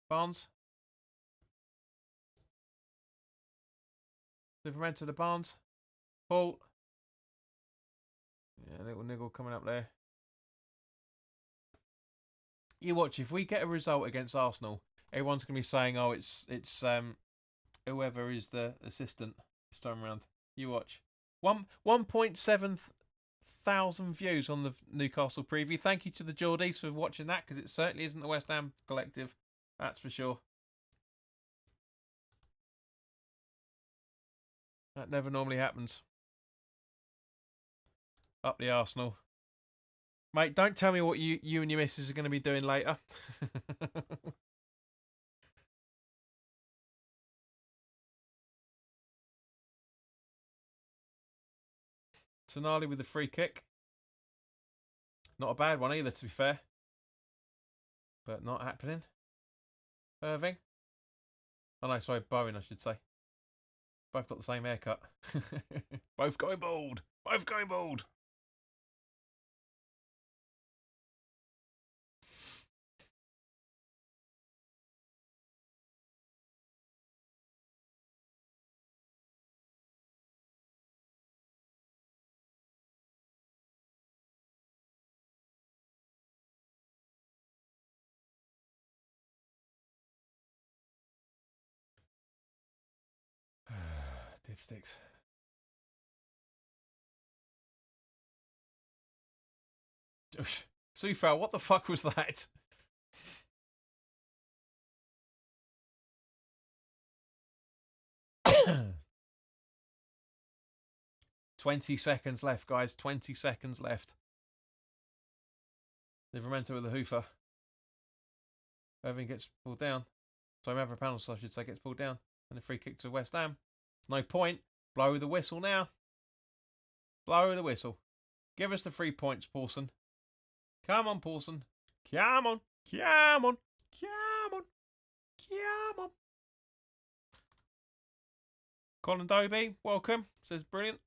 [SPEAKER 1] Barnes. Livramento to the Barnes. Paul. Yeah, little niggle coming up there. You watch, if we get a result against Arsenal, everyone's going to be saying, oh, it's whoever is the assistant this time around. You watch. 1.7 thousand views on the Newcastle preview. Thank you to the Geordies for watching that, because it certainly isn't the West Ham collective. That's for sure. That never normally happens. Up the Arsenal. Mate, don't tell me what you and your missus are going to be doing later. Tonali with the free kick. Not a bad one either, to be fair. But not happening. Irving. Oh no, sorry, Bowen, I should say. Both got the same haircut. Both going bald. Both going bald. Dipsticks. Sufal, what the fuck was that? $20 left, guys. 20 seconds left. Livramento with the hoofer. Irving gets pulled down. So Mavropanos, I should say, gets pulled down. And a free kick to West Ham. No point. Blow the whistle now. Blow the whistle. Give us the 3 points, Paulson. Come on, Paulson. Come on. Come on. Come on. Come on. Colin Doby, welcome. Says brilliant.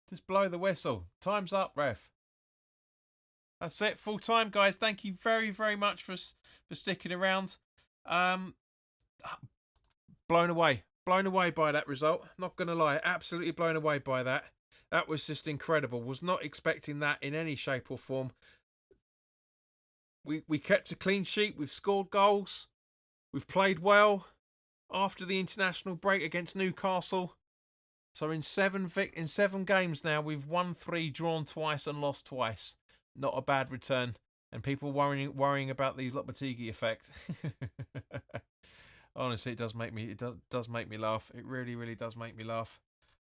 [SPEAKER 1] Just blow the whistle. Time's up, ref. That's it. Full time, guys. Thank you very, very much for sticking around. Blown away. Blown away by that result. Not going to lie. Absolutely blown away by that. That was just incredible. Was not expecting that in any shape or form. We kept a clean sheet. We've scored goals. We've played well after the international break against Newcastle. So in seven games now, we've won 3, drawn twice, and lost twice. Not a bad return. And people worrying about the Lopetegui effect. Honestly, it does make me laugh. It really, really does make me laugh.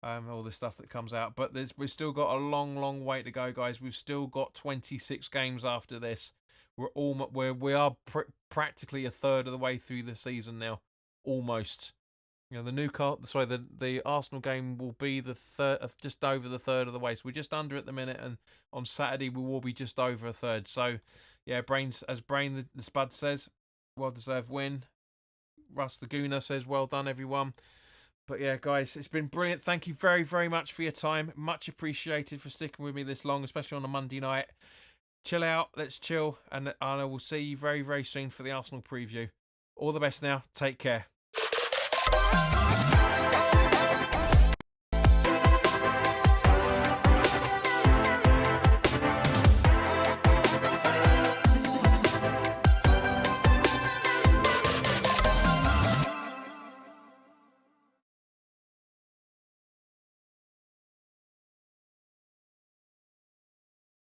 [SPEAKER 1] All the stuff that comes out, but we've still got a long, long way to go, guys. We've still got 26 games after this. We are practically a third of the way through the season now, almost. You know, the Arsenal game will be the third, just over the third of the way. So we're just under at the minute, and on Saturday we will be just over a third. So, yeah, the Spud says, well deserved win. Russ the Gooner says, well done, everyone. But yeah, guys, it's been brilliant. Thank you very, very much for your time. Much appreciated for sticking with me this long, especially on a Monday night. Chill out, let's chill, and I will see you very, very soon for the Arsenal preview. All the best now. Take care.